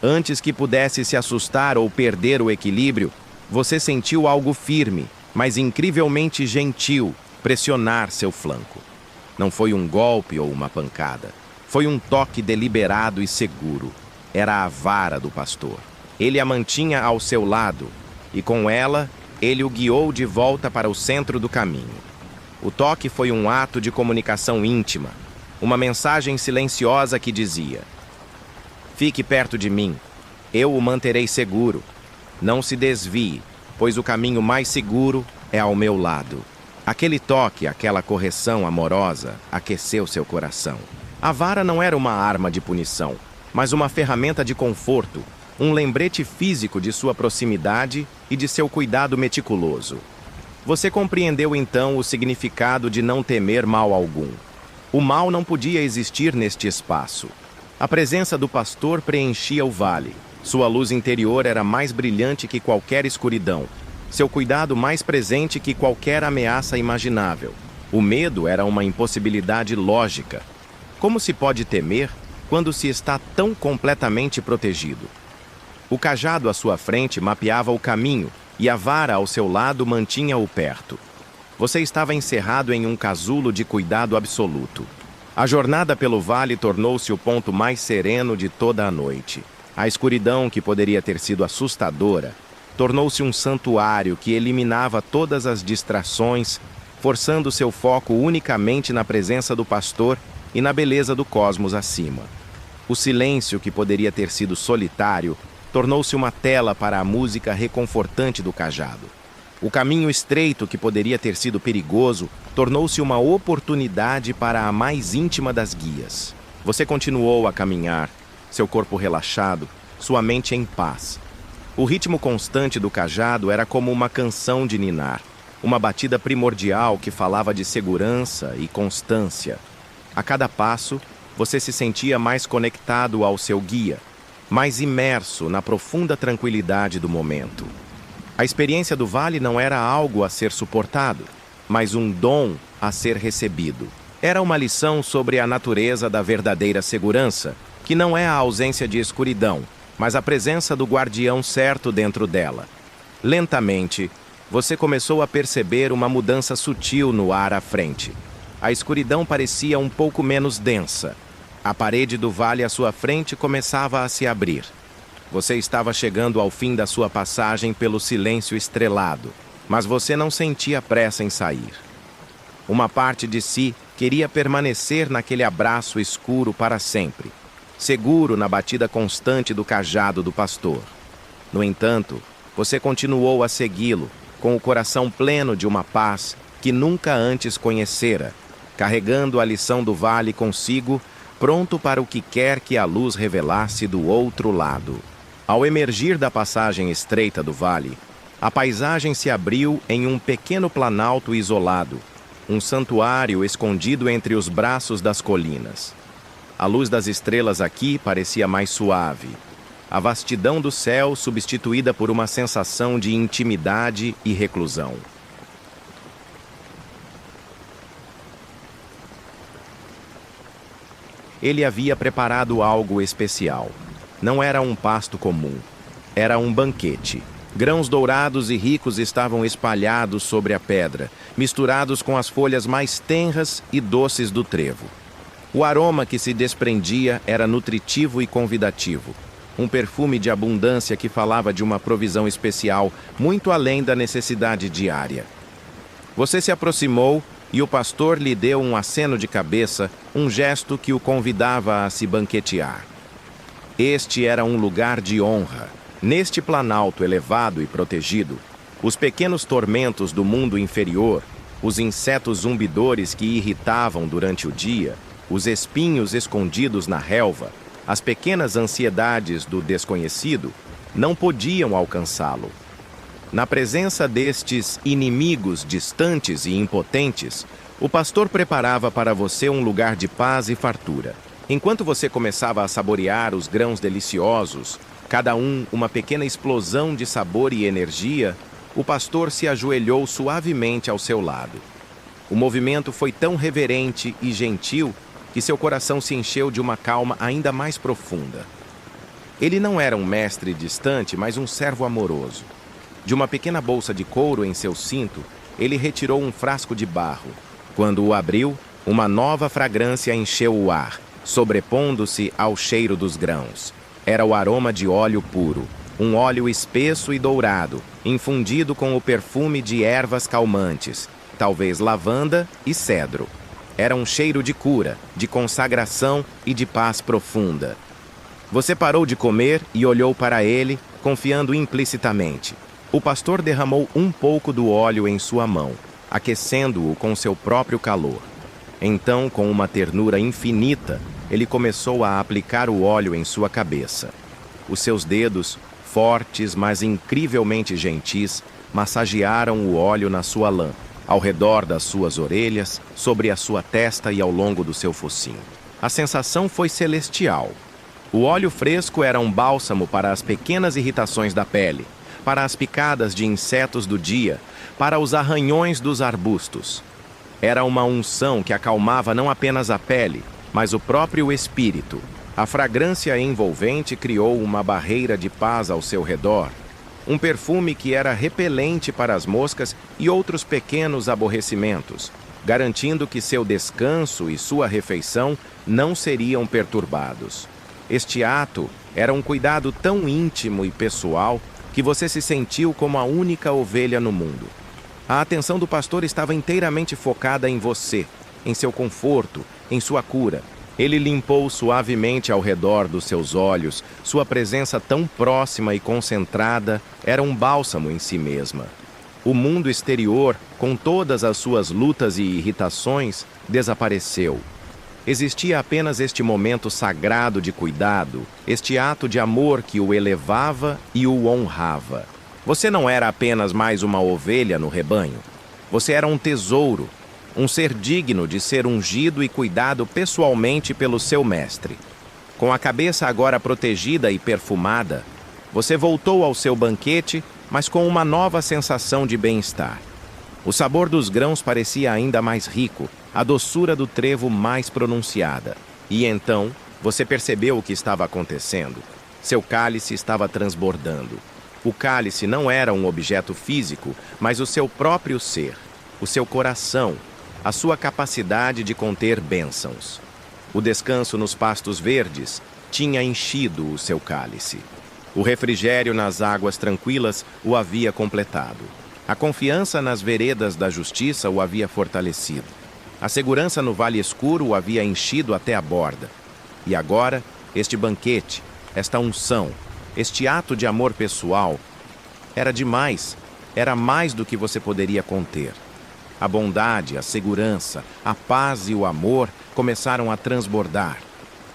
Antes que pudesse se assustar ou perder o equilíbrio, você sentiu algo firme, mas incrivelmente gentil, pressionar seu flanco. Não foi um golpe ou uma pancada. Foi um toque deliberado e seguro. Era a vara do pastor. Ele a mantinha ao seu lado, e com ela, ele o guiou de volta para o centro do caminho. O toque foi um ato de comunicação íntima, uma mensagem silenciosa que dizia: fique perto de mim, eu o manterei seguro. Não se desvie, pois o caminho mais seguro é ao meu lado. Aquele toque, aquela correção amorosa, aqueceu seu coração. A vara não era uma arma de punição, mas uma ferramenta de conforto, um lembrete físico de sua proximidade e de seu cuidado meticuloso. Você compreendeu então o significado de não temer mal algum. O mal não podia existir neste espaço. A presença do pastor preenchia o vale. Sua luz interior era mais brilhante que qualquer escuridão. Seu cuidado mais presente que qualquer ameaça imaginável. O medo era uma impossibilidade lógica. Como se pode temer quando se está tão completamente protegido? O cajado à sua frente mapeava o caminho e a vara ao seu lado mantinha-o perto. Você estava encerrado em um casulo de cuidado absoluto. A jornada pelo vale tornou-se o ponto mais sereno de toda a noite. A escuridão, que poderia ter sido assustadora, tornou-se um santuário que eliminava todas as distrações, forçando seu foco unicamente na presença do pastor e na beleza do cosmos acima. O silêncio, que poderia ter sido solitário, tornou-se uma tela para a música reconfortante do cajado. O caminho estreito, que poderia ter sido perigoso, tornou-se uma oportunidade para a mais íntima das guias. Você continuou a caminhar, seu corpo relaxado, sua mente em paz. O ritmo constante do cajado era como uma canção de ninar, uma batida primordial que falava de segurança e constância. A cada passo, você se sentia mais conectado ao seu guia, mais imerso na profunda tranquilidade do momento. A experiência do vale não era algo a ser suportado, mas um dom a ser recebido. Era uma lição sobre a natureza da verdadeira segurança, que não é a ausência de escuridão, mas a presença do guardião certo dentro dela. Lentamente, você começou a perceber uma mudança sutil no ar à frente. A escuridão parecia um pouco menos densa. A parede do vale à sua frente começava a se abrir. Você estava chegando ao fim da sua passagem pelo silêncio estrelado, mas você não sentia pressa em sair. Uma parte de si queria permanecer naquele abraço escuro para sempre, seguro na batida constante do cajado do pastor. No entanto, você continuou a segui-lo, com o coração pleno de uma paz que nunca antes conhecera, carregando a lição do vale consigo, pronto para o que quer que a luz revelasse do outro lado. Ao emergir da passagem estreita do vale, a paisagem se abriu em um pequeno planalto isolado, um santuário escondido entre os braços das colinas. A luz das estrelas aqui parecia mais suave, a vastidão do céu substituída por uma sensação de intimidade e reclusão. Ele havia preparado algo especial. Não era um pasto comum, era um banquete. Grãos dourados e ricos estavam espalhados sobre a pedra, misturados com as folhas mais tenras e doces do trevo. O aroma que se desprendia era nutritivo e convidativo, um perfume de abundância que falava de uma provisão especial muito além da necessidade diária. Você se aproximou e o pastor lhe deu um aceno de cabeça, um gesto que o convidava a se banquetear. Este era um lugar de honra. Neste planalto elevado e protegido, os pequenos tormentos do mundo inferior, os insetos zumbidores que irritavam durante o dia, os espinhos escondidos na relva, as pequenas ansiedades do desconhecido, não podiam alcançá-lo. Na presença destes inimigos distantes e impotentes, o pastor preparava para você um lugar de paz e fartura. Enquanto você começava a saborear os grãos deliciosos, cada um uma pequena explosão de sabor e energia, o pastor se ajoelhou suavemente ao seu lado. O movimento foi tão reverente e gentil que seu coração se encheu de uma calma ainda mais profunda. Ele não era um mestre distante, mas um servo amoroso. De uma pequena bolsa de couro em seu cinto, ele retirou um frasco de barro. Quando o abriu, uma nova fragrância encheu o ar, sobrepondo-se ao cheiro dos grãos. Era o aroma de óleo puro, um óleo espesso e dourado, infundido com o perfume de ervas calmantes, talvez lavanda e cedro. Era um cheiro de cura, de consagração e de paz profunda. Você parou de comer e olhou para ele, confiando implicitamente. O pastor derramou um pouco do óleo em sua mão, aquecendo-o com seu próprio calor. Então, com uma ternura infinita, ele começou a aplicar o óleo em sua cabeça. Os seus dedos, fortes mas incrivelmente gentis, massagearam o óleo na sua lã, ao redor das suas orelhas, sobre a sua testa e ao longo do seu focinho. A sensação foi celestial. O óleo fresco era um bálsamo para as pequenas irritações da pele, para as picadas de insetos do dia, para os arranhões dos arbustos. Era uma unção que acalmava não apenas a pele, mas o próprio espírito. A fragrância envolvente criou uma barreira de paz ao seu redor, um perfume que era repelente para as moscas e outros pequenos aborrecimentos, garantindo que seu descanso e sua refeição não seriam perturbados. Este ato era um cuidado tão íntimo e pessoal que você se sentiu como a única ovelha no mundo. A atenção do pastor estava inteiramente focada em você, em seu conforto, em sua cura. Ele limpou suavemente ao redor dos seus olhos. Sua presença tão próxima e concentrada era um bálsamo em si mesma. O mundo exterior, com todas as suas lutas e irritações, desapareceu. Existia apenas este momento sagrado de cuidado, este ato de amor que o elevava e o honrava. Você não era apenas mais uma ovelha no rebanho. Você era um tesouro, um ser digno de ser ungido e cuidado pessoalmente pelo seu mestre. Com a cabeça agora protegida e perfumada, você voltou ao seu banquete, mas com uma nova sensação de bem-estar. O sabor dos grãos parecia ainda mais rico, a doçura do trevo mais pronunciada. E então, você percebeu o que estava acontecendo. Seu cálice estava transbordando. O cálice não era um objeto físico, mas o seu próprio ser, o seu coração, a sua capacidade de conter bênçãos. O descanso nos pastos verdes tinha enchido o seu cálice. O refrigério nas águas tranquilas o havia completado. A confiança nas veredas da justiça o havia fortalecido. A segurança no vale escuro o havia enchido até a borda. E agora, este banquete, esta unção, este ato de amor pessoal, era demais, era mais do que você poderia conter. A bondade, a segurança, a paz e o amor começaram a transbordar.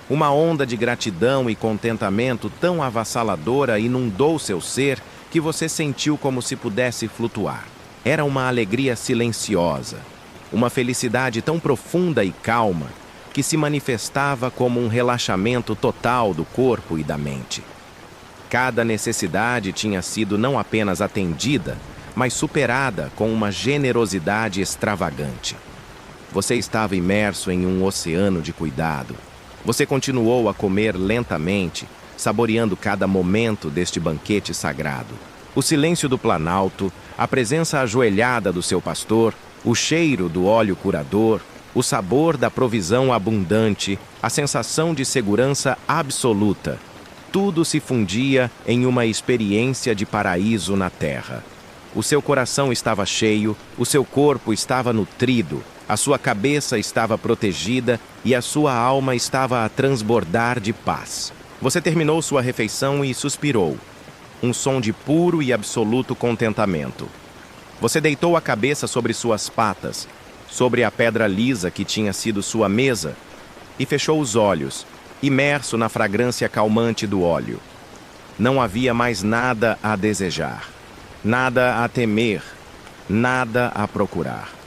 Uma onda de gratidão e contentamento tão avassaladora inundou seu ser que você sentiu como se pudesse flutuar. Era uma alegria silenciosa, uma felicidade tão profunda e calma que se manifestava como um relaxamento total do corpo e da mente. Cada necessidade tinha sido não apenas atendida, mas superada com uma generosidade extravagante. Você estava imerso em um oceano de cuidado. Você continuou a comer lentamente, saboreando cada momento deste banquete sagrado. O silêncio do planalto, a presença ajoelhada do seu pastor, o cheiro do óleo curador, o sabor da provisão abundante, a sensação de segurança absoluta. Tudo se fundia em uma experiência de paraíso na terra. O seu coração estava cheio, o seu corpo estava nutrido, a sua cabeça estava protegida e a sua alma estava a transbordar de paz. Você terminou sua refeição e suspirou, um som de puro e absoluto contentamento. Você deitou a cabeça sobre suas patas, sobre a pedra lisa que tinha sido sua mesa, e fechou os olhos, imerso na fragrância calmante do óleo. Não havia mais nada a desejar, nada a temer, nada a procurar.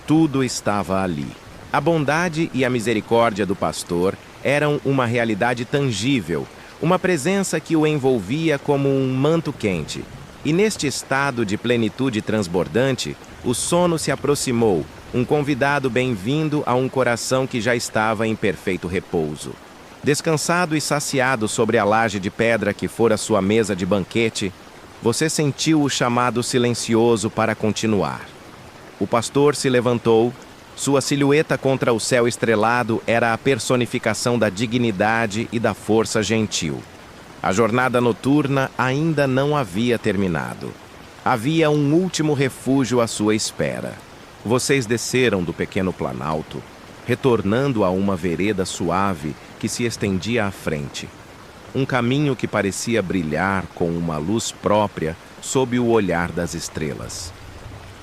Tudo estava ali. A bondade e a misericórdia do pastor eram uma realidade tangível, uma presença que o envolvia como um manto quente. E neste estado de plenitude transbordante, o sono se aproximou, um convidado bem-vindo a um coração que já estava em perfeito repouso. Descansado e saciado sobre a laje de pedra que fora sua mesa de banquete, você sentiu o chamado silencioso para continuar. O pastor se levantou, sua silhueta contra o céu estrelado era a personificação da dignidade e da força gentil. A jornada noturna ainda não havia terminado. Havia um último refúgio à sua espera. Vocês desceram do pequeno planalto, retornando a uma vereda suave que se estendia à frente. Um caminho que parecia brilhar com uma luz própria sob o olhar das estrelas.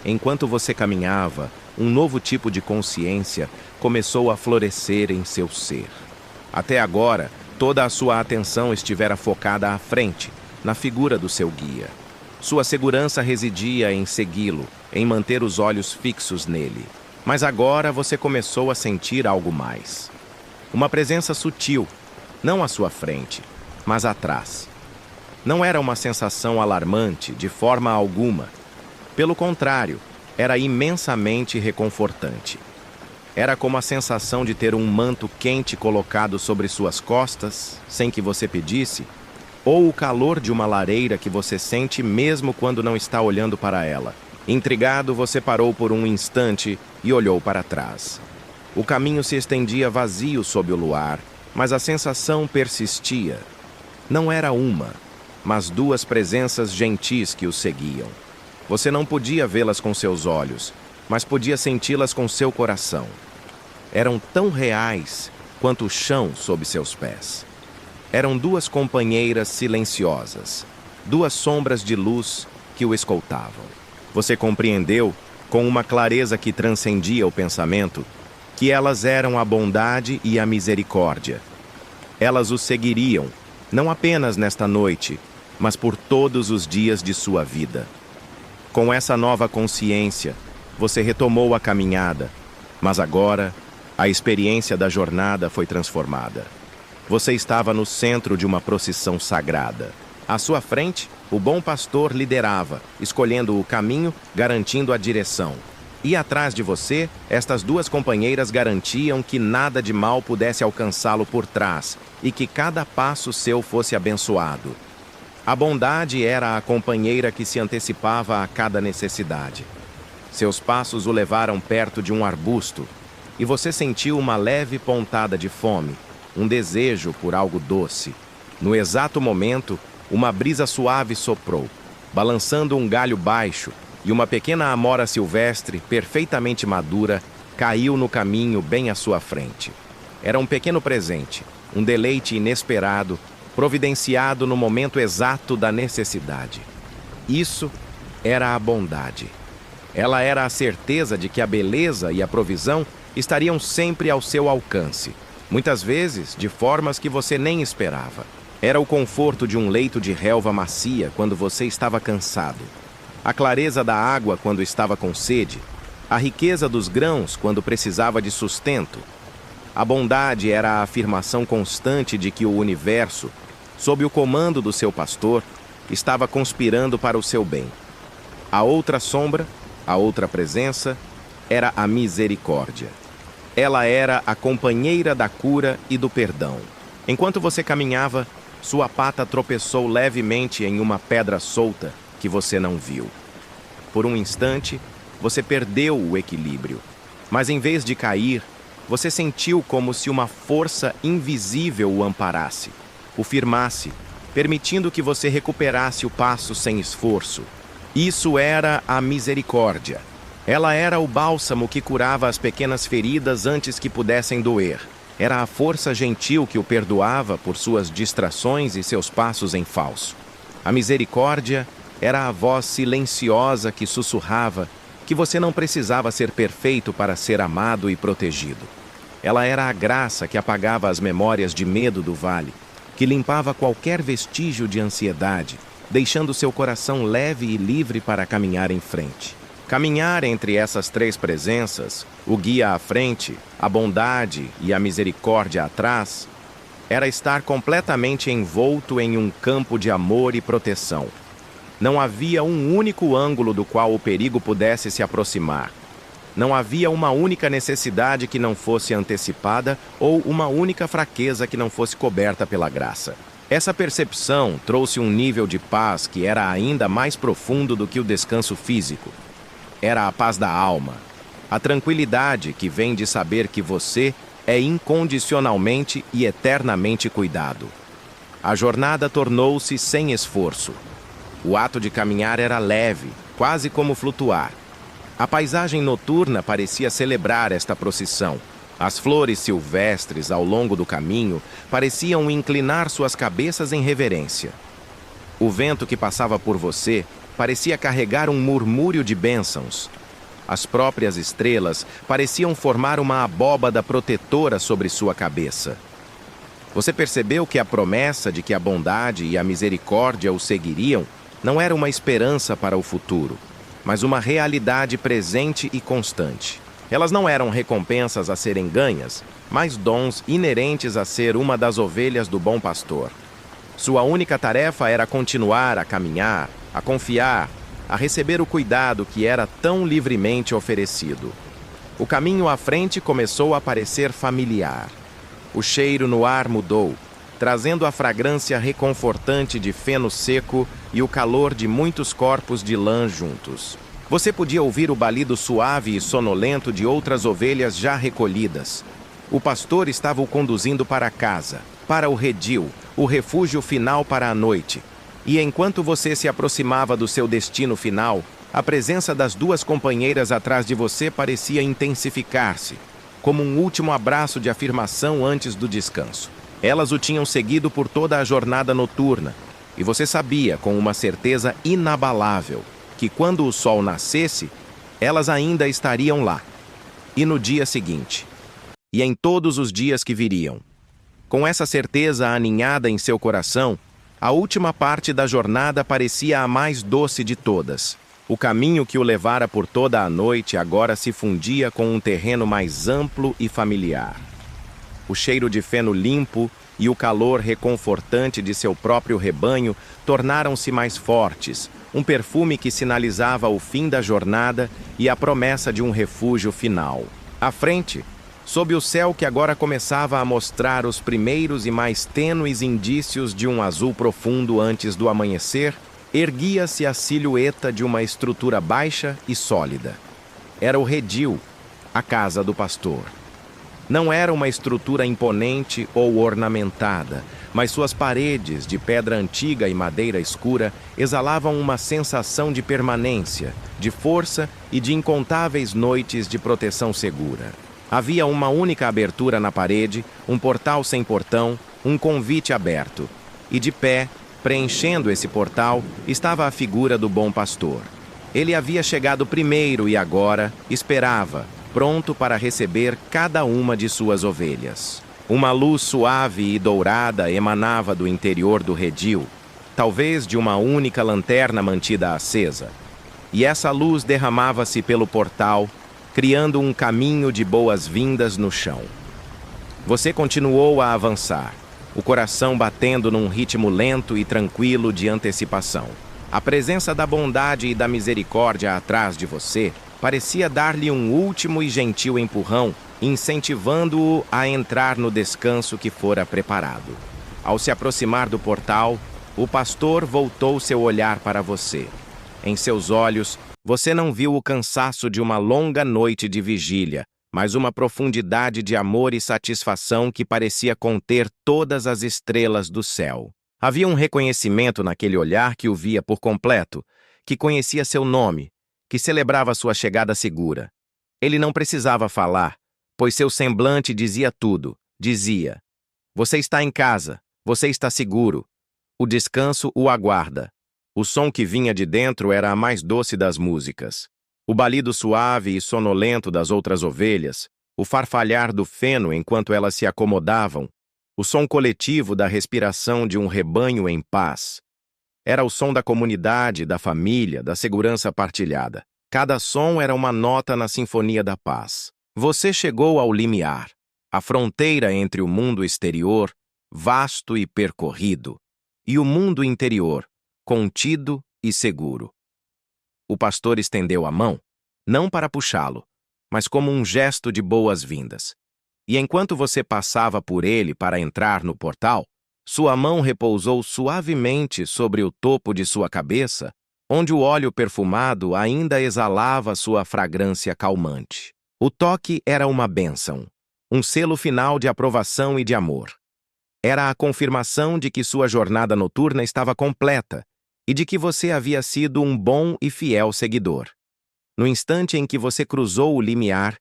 Enquanto você caminhava, um novo tipo de consciência começou a florescer em seu ser. Até agora, toda a sua atenção estivera focada à frente, na figura do seu guia. Sua segurança residia em segui-lo, em manter os olhos fixos nele. Mas agora você começou a sentir algo mais. Uma presença sutil, não à sua frente, mas atrás. Não era uma sensação alarmante, de forma alguma. Pelo contrário, era imensamente reconfortante. Era como a sensação de ter um manto quente colocado sobre suas costas, sem que você pedisse, ou o calor de uma lareira que você sente mesmo quando não está olhando para ela. Intrigado, você parou por um instante e olhou para trás. O caminho se estendia vazio sob o luar, mas a sensação persistia. Não era uma, mas duas presenças gentis que o seguiam. Você não podia vê-las com seus olhos, mas podia senti-las com seu coração. Eram tão reais quanto o chão sob seus pés. Eram duas companheiras silenciosas, duas sombras de luz que o escoltavam. Você compreendeu, com uma clareza que transcendia o pensamento, que elas eram a bondade e a misericórdia. Elas o seguiriam, não apenas nesta noite, mas por todos os dias de sua vida. Com essa nova consciência, você retomou a caminhada, mas agora a experiência da jornada foi transformada. Você estava no centro de uma procissão sagrada. À sua frente, o bom pastor liderava, escolhendo o caminho, garantindo a direção. E atrás de você, estas duas companheiras garantiam que nada de mal pudesse alcançá-lo por trás e que cada passo seu fosse abençoado. A bondade era a companheira que se antecipava a cada necessidade. Seus passos o levaram perto de um arbusto e você sentiu uma leve pontada de fome, um desejo por algo doce. No exato momento, uma brisa suave soprou, balançando um galho baixo, e uma pequena amora silvestre, perfeitamente madura, caiu no caminho bem à sua frente. Era um pequeno presente, um deleite inesperado, providenciado no momento exato da necessidade. Isso era a bondade. Ela era a certeza de que a beleza e a provisão estariam sempre ao seu alcance, muitas vezes de formas que você nem esperava. Era o conforto de um leito de relva macia quando você estava cansado, a clareza da água quando estava com sede, a riqueza dos grãos quando precisava de sustento. A bondade era a afirmação constante de que o universo, sob o comando do seu pastor, estava conspirando para o seu bem. A outra sombra, a outra presença, era a misericórdia. Ela era a companheira da cura e do perdão. Enquanto você caminhava, sua pata tropeçou levemente em uma pedra solta que você não viu. Por um instante, você perdeu o equilíbrio, mas em vez de cair, você sentiu como se uma força invisível o amparasse, o firmasse, permitindo que você recuperasse o passo sem esforço. Isso era a misericórdia. Ela era o bálsamo que curava as pequenas feridas antes que pudessem doer. Era a força gentil que o perdoava por suas distrações e seus passos em falso. A misericórdia era a voz silenciosa que sussurrava que você não precisava ser perfeito para ser amado e protegido. Ela era a graça que apagava as memórias de medo do vale, que limpava qualquer vestígio de ansiedade, deixando seu coração leve e livre para caminhar em frente. Caminhar entre essas três presenças, o guia à frente, a bondade e a misericórdia atrás, era estar completamente envolto em um campo de amor e proteção. Não havia um único ângulo do qual o perigo pudesse se aproximar. Não havia uma única necessidade que não fosse antecipada ou uma única fraqueza que não fosse coberta pela graça. Essa percepção trouxe um nível de paz que era ainda mais profundo do que o descanso físico. Era a paz da alma, a tranquilidade que vem de saber que você é incondicionalmente e eternamente cuidado. A jornada tornou-se sem esforço. O ato de caminhar era leve, quase como flutuar. A paisagem noturna parecia celebrar esta procissão. As flores silvestres ao longo do caminho pareciam inclinar suas cabeças em reverência. O vento que passava por você parecia carregar um murmúrio de bênçãos. As próprias estrelas pareciam formar uma abóbada protetora sobre sua cabeça. Você percebeu que a promessa de que a bondade e a misericórdia o seguiriam não era uma esperança para o futuro, mas uma realidade presente e constante. Elas não eram recompensas a serem ganhas, mas dons inerentes a ser uma das ovelhas do bom pastor. Sua única tarefa era continuar a caminhar, a confiar, a receber o cuidado que era tão livremente oferecido. O caminho à frente começou a parecer familiar. O cheiro no ar mudou, trazendo a fragrância reconfortante de feno seco e o calor de muitos corpos de lã juntos. Você podia ouvir o balido suave e sonolento de outras ovelhas já recolhidas. O pastor estava o conduzindo para casa, para o redil, o refúgio final para a noite. E enquanto você se aproximava do seu destino final, a presença das duas companheiras atrás de você parecia intensificar-se, como um último abraço de afirmação antes do descanso. Elas o tinham seguido por toda a jornada noturna, e você sabia, com uma certeza inabalável, que quando o sol nascesse, elas ainda estariam lá. E no dia seguinte. E em todos os dias que viriam. Com essa certeza aninhada em seu coração, a última parte da jornada parecia a mais doce de todas. O caminho que o levara por toda a noite agora se fundia com um terreno mais amplo e familiar. O cheiro de feno limpo e o calor reconfortante de seu próprio rebanho tornaram-se mais fortes, um perfume que sinalizava o fim da jornada e a promessa de um refúgio final. À frente, sob o céu que agora começava a mostrar os primeiros e mais tênues indícios de um azul profundo antes do amanhecer, erguia-se a silhueta de uma estrutura baixa e sólida. Era o redil, a casa do pastor. Não era uma estrutura imponente ou ornamentada, mas suas paredes, de pedra antiga e madeira escura, exalavam uma sensação de permanência, de força e de incontáveis noites de proteção segura. Havia uma única abertura na parede, um portal sem portão, um convite aberto. E de pé, preenchendo esse portal, estava a figura do bom pastor. Ele havia chegado primeiro e agora esperava, pronto para receber cada uma de suas ovelhas. Uma luz suave e dourada emanava do interior do redil, talvez de uma única lanterna mantida acesa. E essa luz derramava-se pelo portal, criando um caminho de boas-vindas no chão. Você continuou a avançar, o coração batendo num ritmo lento e tranquilo de antecipação. A presença da bondade e da misericórdia atrás de você parecia dar-lhe um último e gentil empurrão, incentivando-o a entrar no descanso que fora preparado. Ao se aproximar do portal, o pastor voltou seu olhar para você. Em seus olhos, você não viu o cansaço de uma longa noite de vigília, mas uma profundidade de amor e satisfação que parecia conter todas as estrelas do céu. Havia um reconhecimento naquele olhar que o via por completo, que conhecia seu nome, que celebrava sua chegada segura. Ele não precisava falar, pois seu semblante dizia tudo. Dizia: você está em casa, você está seguro. O descanso o aguarda. O som que vinha de dentro era a mais doce das músicas. O balido suave e sonolento das outras ovelhas, o farfalhar do feno enquanto elas se acomodavam, o som coletivo da respiração de um rebanho em paz. Era o som da comunidade, da família, da segurança partilhada. Cada som era uma nota na sinfonia da paz. Você chegou ao limiar, a fronteira entre o mundo exterior, vasto e percorrido, e o mundo interior, contido e seguro. O pastor estendeu a mão, não para puxá-lo, mas como um gesto de boas-vindas. E enquanto você passava por ele para entrar no portal, sua mão repousou suavemente sobre o topo de sua cabeça, onde o óleo perfumado ainda exalava sua fragrância calmante. O toque era uma bênção, um selo final de aprovação e de amor. Era a confirmação de que sua jornada noturna estava completa e de que você havia sido um bom e fiel seguidor. No instante em que você cruzou o limiar,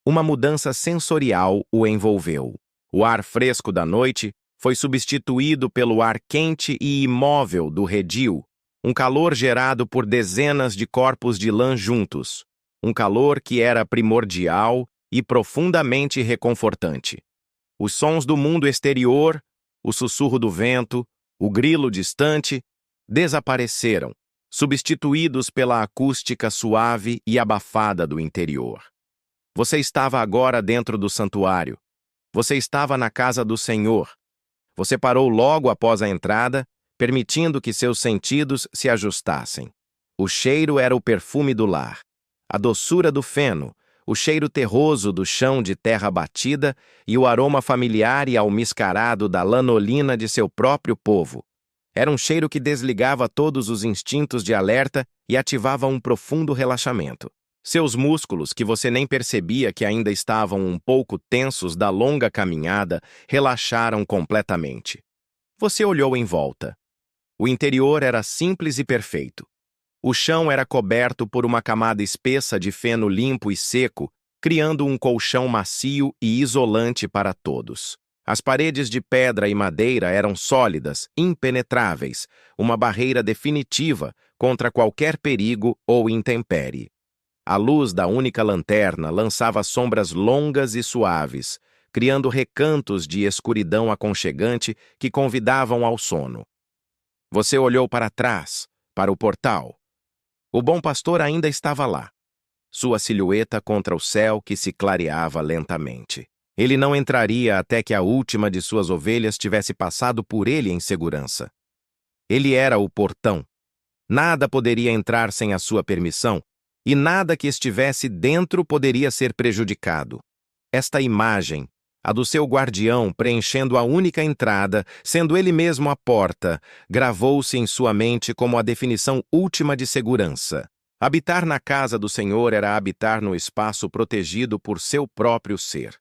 uma mudança sensorial o envolveu. O ar fresco da noite foi substituído pelo ar quente e imóvel do redil, um calor gerado por dezenas de corpos de lã juntos, um calor que era primordial e profundamente reconfortante. Os sons do mundo exterior, o sussurro do vento, o grilo distante, desapareceram, substituídos pela acústica suave e abafada do interior. Você estava agora dentro do santuário. Você estava na casa do Senhor. Você parou logo após a entrada, permitindo que seus sentidos se ajustassem. O cheiro era o perfume do lar, a doçura do feno, o cheiro terroso do chão de terra batida e o aroma familiar e almiscarado da lanolina de seu próprio povo. Era um cheiro que desligava todos os instintos de alerta e ativava um profundo relaxamento. Seus músculos, que você nem percebia que ainda estavam um pouco tensos da longa caminhada, relaxaram completamente. Você olhou em volta. O interior era simples e perfeito. O chão era coberto por uma camada espessa de feno limpo e seco, criando um colchão macio e isolante para todos. As paredes de pedra e madeira eram sólidas, impenetráveis, uma barreira definitiva contra qualquer perigo ou intempérie. A luz da única lanterna lançava sombras longas e suaves, criando recantos de escuridão aconchegante que convidavam ao sono. Você olhou para trás, para o portal. O bom pastor ainda estava lá, sua silhueta contra o céu que se clareava lentamente. Ele não entraria até que a última de suas ovelhas tivesse passado por ele em segurança. Ele era o portão. Nada poderia entrar sem a sua permissão, e nada que estivesse dentro poderia ser prejudicado. Esta imagem, a do seu guardião preenchendo a única entrada, sendo ele mesmo a porta, gravou-se em sua mente como a definição última de segurança. Habitar na casa do Senhor era habitar no espaço protegido por seu próprio ser.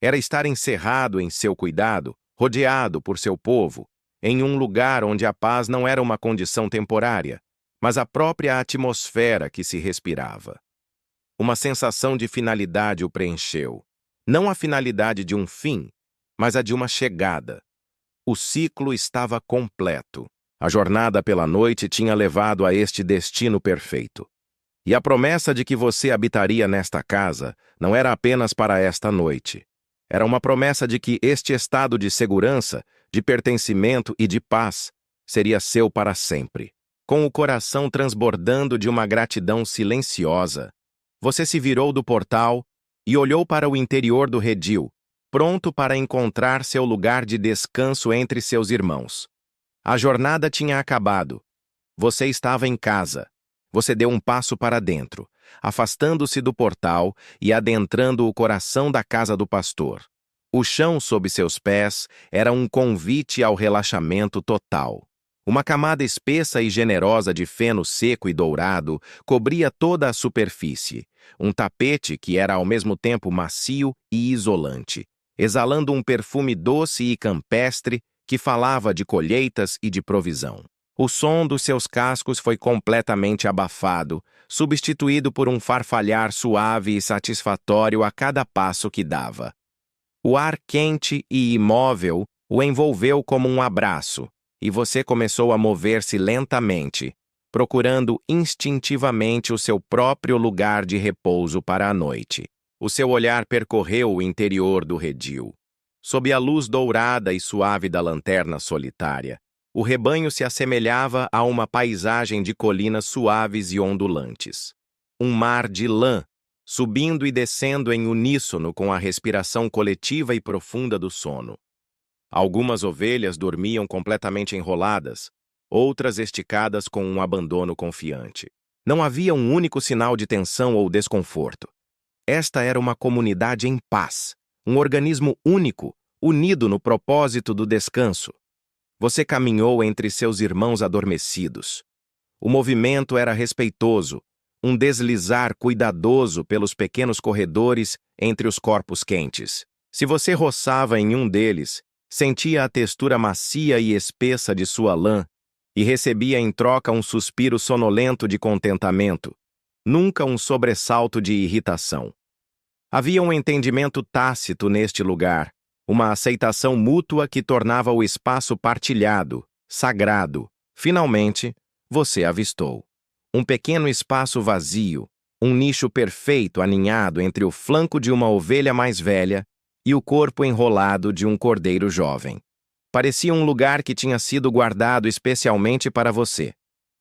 Era estar encerrado em seu cuidado, rodeado por seu povo, em um lugar onde a paz não era uma condição temporária, mas a própria atmosfera que se respirava. Uma sensação de finalidade o preencheu. Não a finalidade de um fim, mas a de uma chegada. O ciclo estava completo. A jornada pela noite tinha levado a este destino perfeito. E a promessa de que você habitaria nesta casa não era apenas para esta noite. Era uma promessa de que este estado de segurança, de pertencimento e de paz seria seu para sempre. Com o coração transbordando de uma gratidão silenciosa, você se virou do portal e olhou para o interior do redil, pronto para encontrar seu lugar de descanso entre seus irmãos. A jornada tinha acabado. Você estava em casa. Você deu um passo para dentro, afastando-se do portal e adentrando o coração da casa do pastor. O chão sob seus pés era um convite ao relaxamento total. Uma camada espessa e generosa de feno seco e dourado cobria toda a superfície, um tapete que era ao mesmo tempo macio e isolante, exalando um perfume doce e campestre que falava de colheitas e de provisão. O som dos seus cascos foi completamente abafado, substituído por um farfalhar suave e satisfatório a cada passo que dava. O ar quente e imóvel o envolveu como um abraço, e você começou a mover-se lentamente, procurando instintivamente o seu próprio lugar de repouso para a noite. O seu olhar percorreu o interior do redil. Sob a luz dourada e suave da lanterna solitária, o rebanho se assemelhava a uma paisagem de colinas suaves e ondulantes. Um mar de lã, subindo e descendo em uníssono com a respiração coletiva e profunda do sono. Algumas ovelhas dormiam completamente enroladas, outras esticadas com um abandono confiante. Não havia um único sinal de tensão ou desconforto. Esta era uma comunidade em paz, um organismo único, unido no propósito do descanso. Você caminhou entre seus irmãos adormecidos. O movimento era respeitoso, um deslizar cuidadoso pelos pequenos corredores entre os corpos quentes. Se você roçava em um deles, sentia a textura macia e espessa de sua lã e recebia em troca um suspiro sonolento de contentamento, nunca um sobressalto de irritação. Havia um entendimento tácito neste lugar, uma aceitação mútua que tornava o espaço partilhado, sagrado. Finalmente, você avistou. Um pequeno espaço vazio, um nicho perfeito aninhado entre o flanco de uma ovelha mais velha e o corpo enrolado de um cordeiro jovem. Parecia um lugar que tinha sido guardado especialmente para você.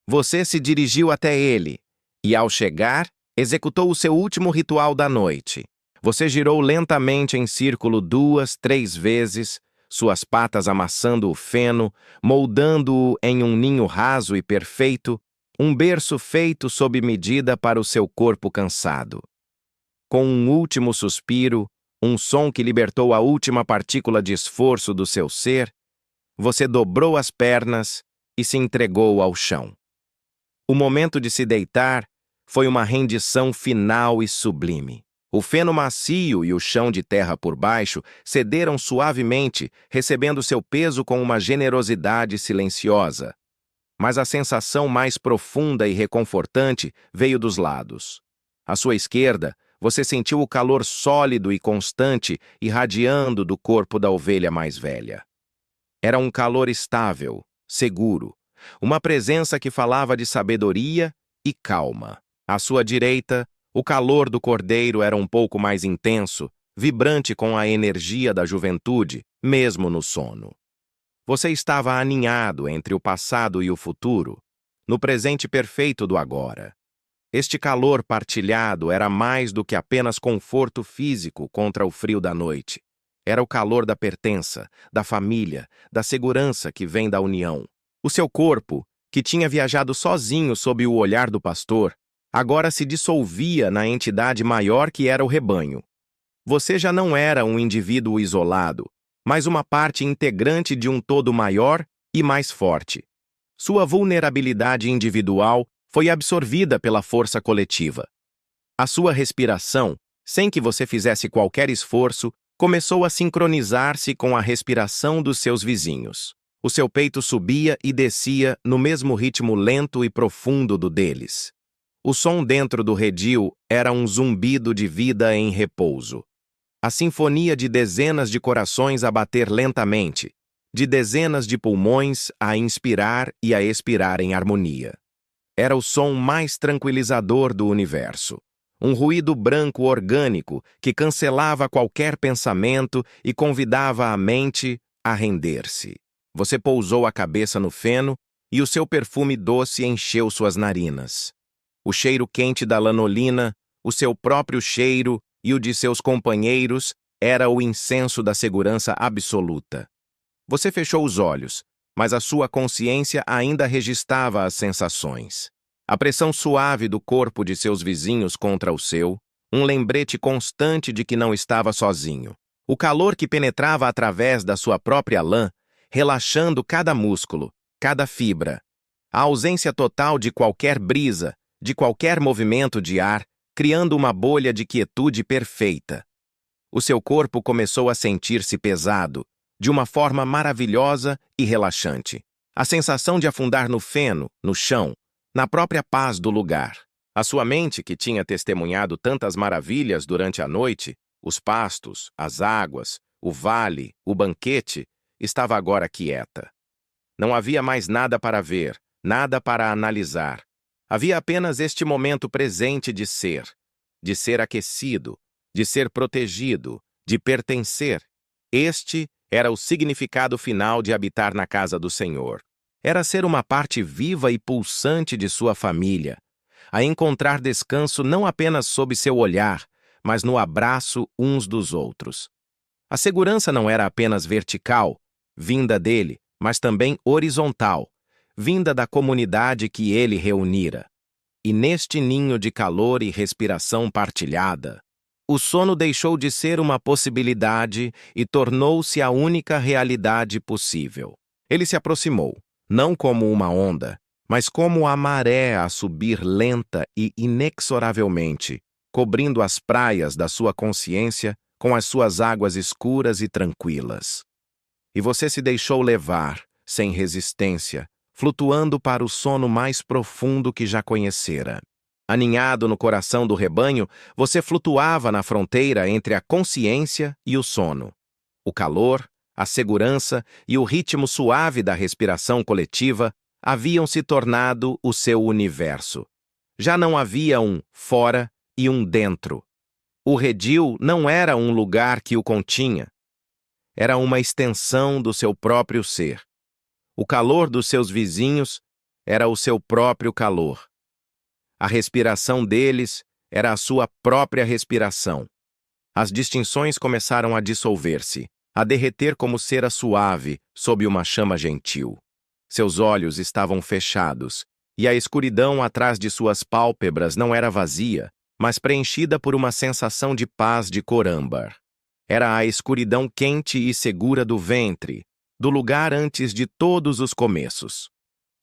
Você se dirigiu até ele e, ao chegar, executou o seu último ritual da noite. Você girou lentamente em círculo 2, 3 vezes, suas patas amassando o feno, moldando-o em um ninho raso e perfeito, um berço feito sob medida para o seu corpo cansado. Com um último suspiro, um som que libertou a última partícula de esforço do seu ser, você dobrou as pernas e se entregou ao chão. O momento de se deitar foi uma rendição final e sublime. O feno macio e o chão de terra por baixo cederam suavemente, recebendo seu peso com uma generosidade silenciosa. Mas a sensação mais profunda e reconfortante veio dos lados. À sua esquerda, você sentiu o calor sólido e constante irradiando do corpo da ovelha mais velha. Era um calor estável, seguro, uma presença que falava de sabedoria e calma. À sua direita, o calor do cordeiro era um pouco mais intenso, vibrante com a energia da juventude, mesmo no sono. Você estava aninhado entre o passado e o futuro, no presente perfeito do agora. Este calor partilhado era mais do que apenas conforto físico contra o frio da noite. Era o calor da pertença, da família, da segurança que vem da união. O seu corpo, que tinha viajado sozinho sob o olhar do pastor, agora se dissolvia na entidade maior que era o rebanho. Você já não era um indivíduo isolado, mas uma parte integrante de um todo maior e mais forte. Sua vulnerabilidade individual foi absorvida pela força coletiva. A sua respiração, sem que você fizesse qualquer esforço, começou a sincronizar-se com a respiração dos seus vizinhos. O seu peito subia e descia no mesmo ritmo lento e profundo do deles. O som dentro do redil era um zumbido de vida em repouso. A sinfonia de dezenas de corações a bater lentamente, de dezenas de pulmões a inspirar e a expirar em harmonia. Era o som mais tranquilizador do universo. Um ruído branco orgânico que cancelava qualquer pensamento e convidava a mente a render-se. Você pousou a cabeça no feno e o seu perfume doce encheu suas narinas. O cheiro quente da lanolina, o seu próprio cheiro e o de seus companheiros era o incenso da segurança absoluta. Você fechou os olhos, mas a sua consciência ainda registrava as sensações. A pressão suave do corpo de seus vizinhos contra o seu, um lembrete constante de que não estava sozinho. O calor que penetrava através da sua própria lã, relaxando cada músculo, cada fibra. A ausência total de qualquer brisa, de qualquer movimento de ar, criando uma bolha de quietude perfeita. O seu corpo começou a sentir-se pesado, de uma forma maravilhosa e relaxante. A sensação de afundar no feno, no chão, na própria paz do lugar. A sua mente, que tinha testemunhado tantas maravilhas durante a noite, os pastos, as águas, o vale, o banquete, estava agora quieta. Não havia mais nada para ver, nada para analisar. Havia apenas este momento presente de ser aquecido, de ser protegido, de pertencer. Este era o significado final de habitar na casa do Senhor. Era ser uma parte viva e pulsante de sua família, a encontrar descanso não apenas sob seu olhar, mas no abraço uns dos outros. A segurança não era apenas vertical, vinda dele, mas também horizontal, vinda da comunidade que ele reunira. E neste ninho de calor e respiração partilhada, o sono deixou de ser uma possibilidade e tornou-se a única realidade possível. Ele se aproximou, não como uma onda, mas como a maré a subir lenta e inexoravelmente, cobrindo as praias da sua consciência com as suas águas escuras e tranquilas. E você se deixou levar, sem resistência, flutuando para o sono mais profundo que já conhecera. Aninhado no coração do rebanho, você flutuava na fronteira entre a consciência e o sono. O calor, a segurança e o ritmo suave da respiração coletiva haviam se tornado o seu universo. Já não havia um fora e um dentro. O redil não era um lugar que o continha. Era uma extensão do seu próprio ser. O calor dos seus vizinhos era o seu próprio calor. A respiração deles era a sua própria respiração. As distinções começaram a dissolver-se, a derreter como cera suave sob uma chama gentil. Seus olhos estavam fechados, e a escuridão atrás de suas pálpebras não era vazia, mas preenchida por uma sensação de paz de cor âmbar. Era a escuridão quente e segura do ventre, do lugar antes de todos os começos.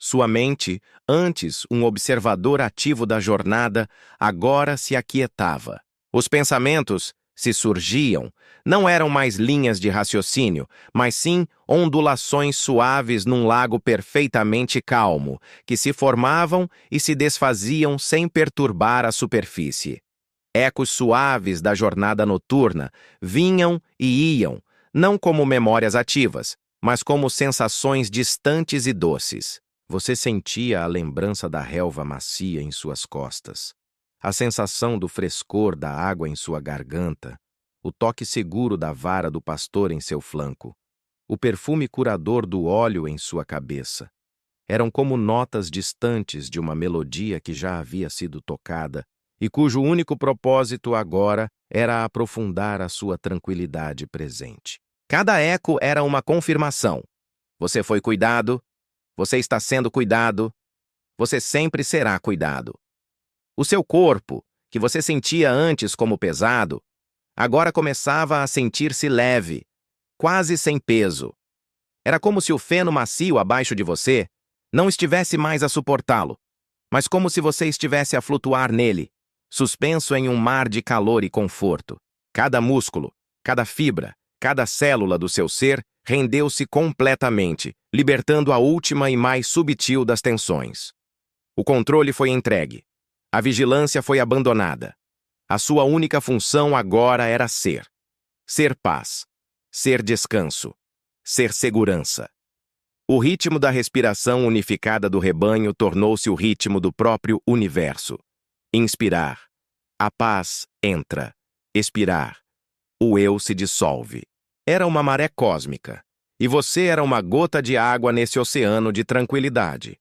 Sua mente, antes um observador ativo da jornada, agora se aquietava. Os pensamentos, se surgiam, não eram mais linhas de raciocínio, mas sim ondulações suaves num lago perfeitamente calmo, que se formavam e se desfaziam sem perturbar a superfície. Ecos suaves da jornada noturna vinham e iam, não como memórias ativas, mas como sensações distantes e doces. Você sentia a lembrança da relva macia em suas costas, a sensação do frescor da água em sua garganta, o toque seguro da vara do pastor em seu flanco, o perfume curador do óleo em sua cabeça. Eram como notas distantes de uma melodia que já havia sido tocada e cujo único propósito agora era aprofundar a sua tranquilidade presente. Cada eco era uma confirmação. Você foi cuidado, você está sendo cuidado, você sempre será cuidado. O seu corpo, que você sentia antes como pesado, agora começava a sentir-se leve, quase sem peso. Era como se o feno macio abaixo de você não estivesse mais a suportá-lo, mas como se você estivesse a flutuar nele, suspenso em um mar de calor e conforto. Cada músculo, cada fibra, cada célula do seu ser rendeu-se completamente, libertando a última e mais subtil das tensões. O controle foi entregue. A vigilância foi abandonada. A sua única função agora era ser. Ser paz. Ser descanso. Ser segurança. O ritmo da respiração unificada do rebanho tornou-se o ritmo do próprio universo. Inspirar. A paz entra. Expirar. O eu se dissolve. Era uma maré cósmica, e você era uma gota de água nesse oceano de tranquilidade.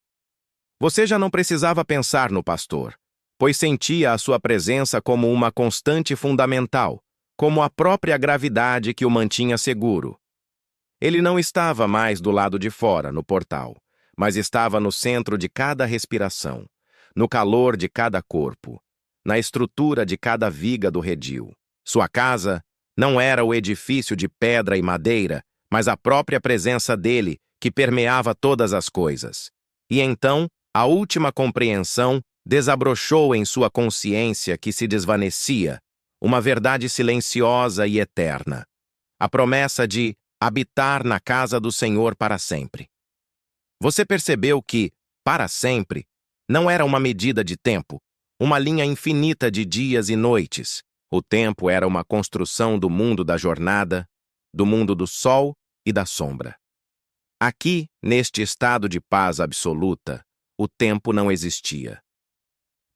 Você já não precisava pensar no pastor, pois sentia a sua presença como uma constante fundamental, como a própria gravidade que o mantinha seguro. Ele não estava mais do lado de fora, no portal, mas estava no centro de cada respiração, no calor de cada corpo, na estrutura de cada viga do redil. Sua casa não era o edifício de pedra e madeira, mas a própria presença dele que permeava todas as coisas. E então, a última compreensão desabrochou em sua consciência que se desvanecia, uma verdade silenciosa e eterna. A promessa de habitar na casa do Senhor para sempre. Você percebeu que, para sempre, não era uma medida de tempo, uma linha infinita de dias e noites. O tempo era uma construção do mundo da jornada, do mundo do sol e da sombra. Aqui, neste estado de paz absoluta, o tempo não existia.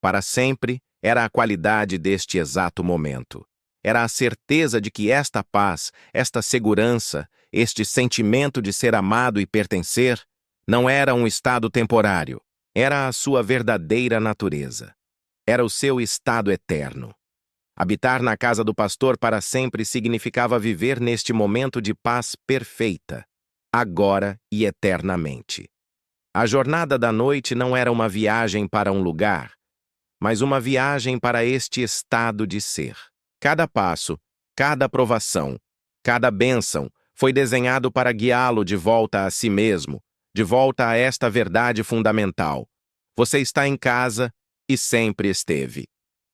Para sempre era a qualidade deste exato momento. Era a certeza de que esta paz, esta segurança, este sentimento de ser amado e pertencer, não era um estado temporário, era a sua verdadeira natureza. Era o seu estado eterno. Habitar na casa do pastor para sempre significava viver neste momento de paz perfeita, agora e eternamente. A jornada da noite não era uma viagem para um lugar, mas uma viagem para este estado de ser. Cada passo, cada provação, cada bênção foi desenhado para guiá-lo de volta a si mesmo, de volta a esta verdade fundamental. Você está em casa e sempre esteve.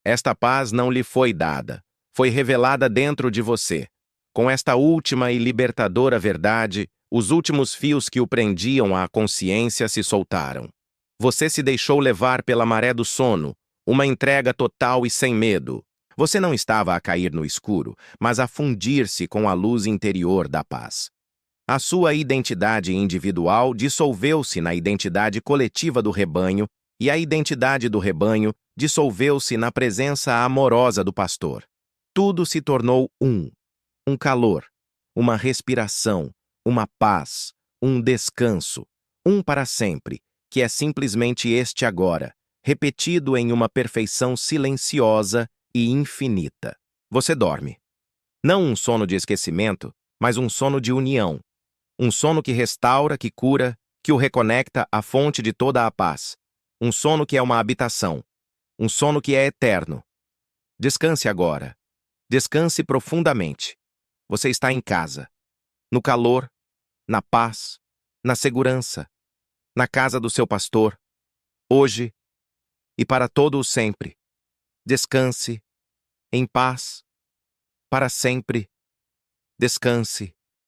Esta paz não lhe foi dada, foi revelada dentro de você. Com esta última e libertadora verdade, os últimos fios que o prendiam à consciência se soltaram. Você se deixou levar pela maré do sono, uma entrega total e sem medo. Você não estava a cair no escuro, mas a fundir-se com a luz interior da paz. A sua identidade individual dissolveu-se na identidade coletiva do rebanho, e a identidade do rebanho dissolveu-se na presença amorosa do pastor. Tudo se tornou um calor, uma respiração, uma paz, um descanso, para sempre, que é simplesmente este agora, repetido em uma perfeição silenciosa e infinita. Você dorme. Não um sono de esquecimento, mas um sono de união. Um sono que restaura, que cura, que o reconecta à fonte de toda a paz. Um sono que é uma habitação. Um sono que é eterno. Descanse agora. Descanse profundamente. Você está em casa. No calor, na paz, na segurança. na casa do seu pastor, hoje e para todo o sempre. Descanse, em paz, para sempre. Descanse.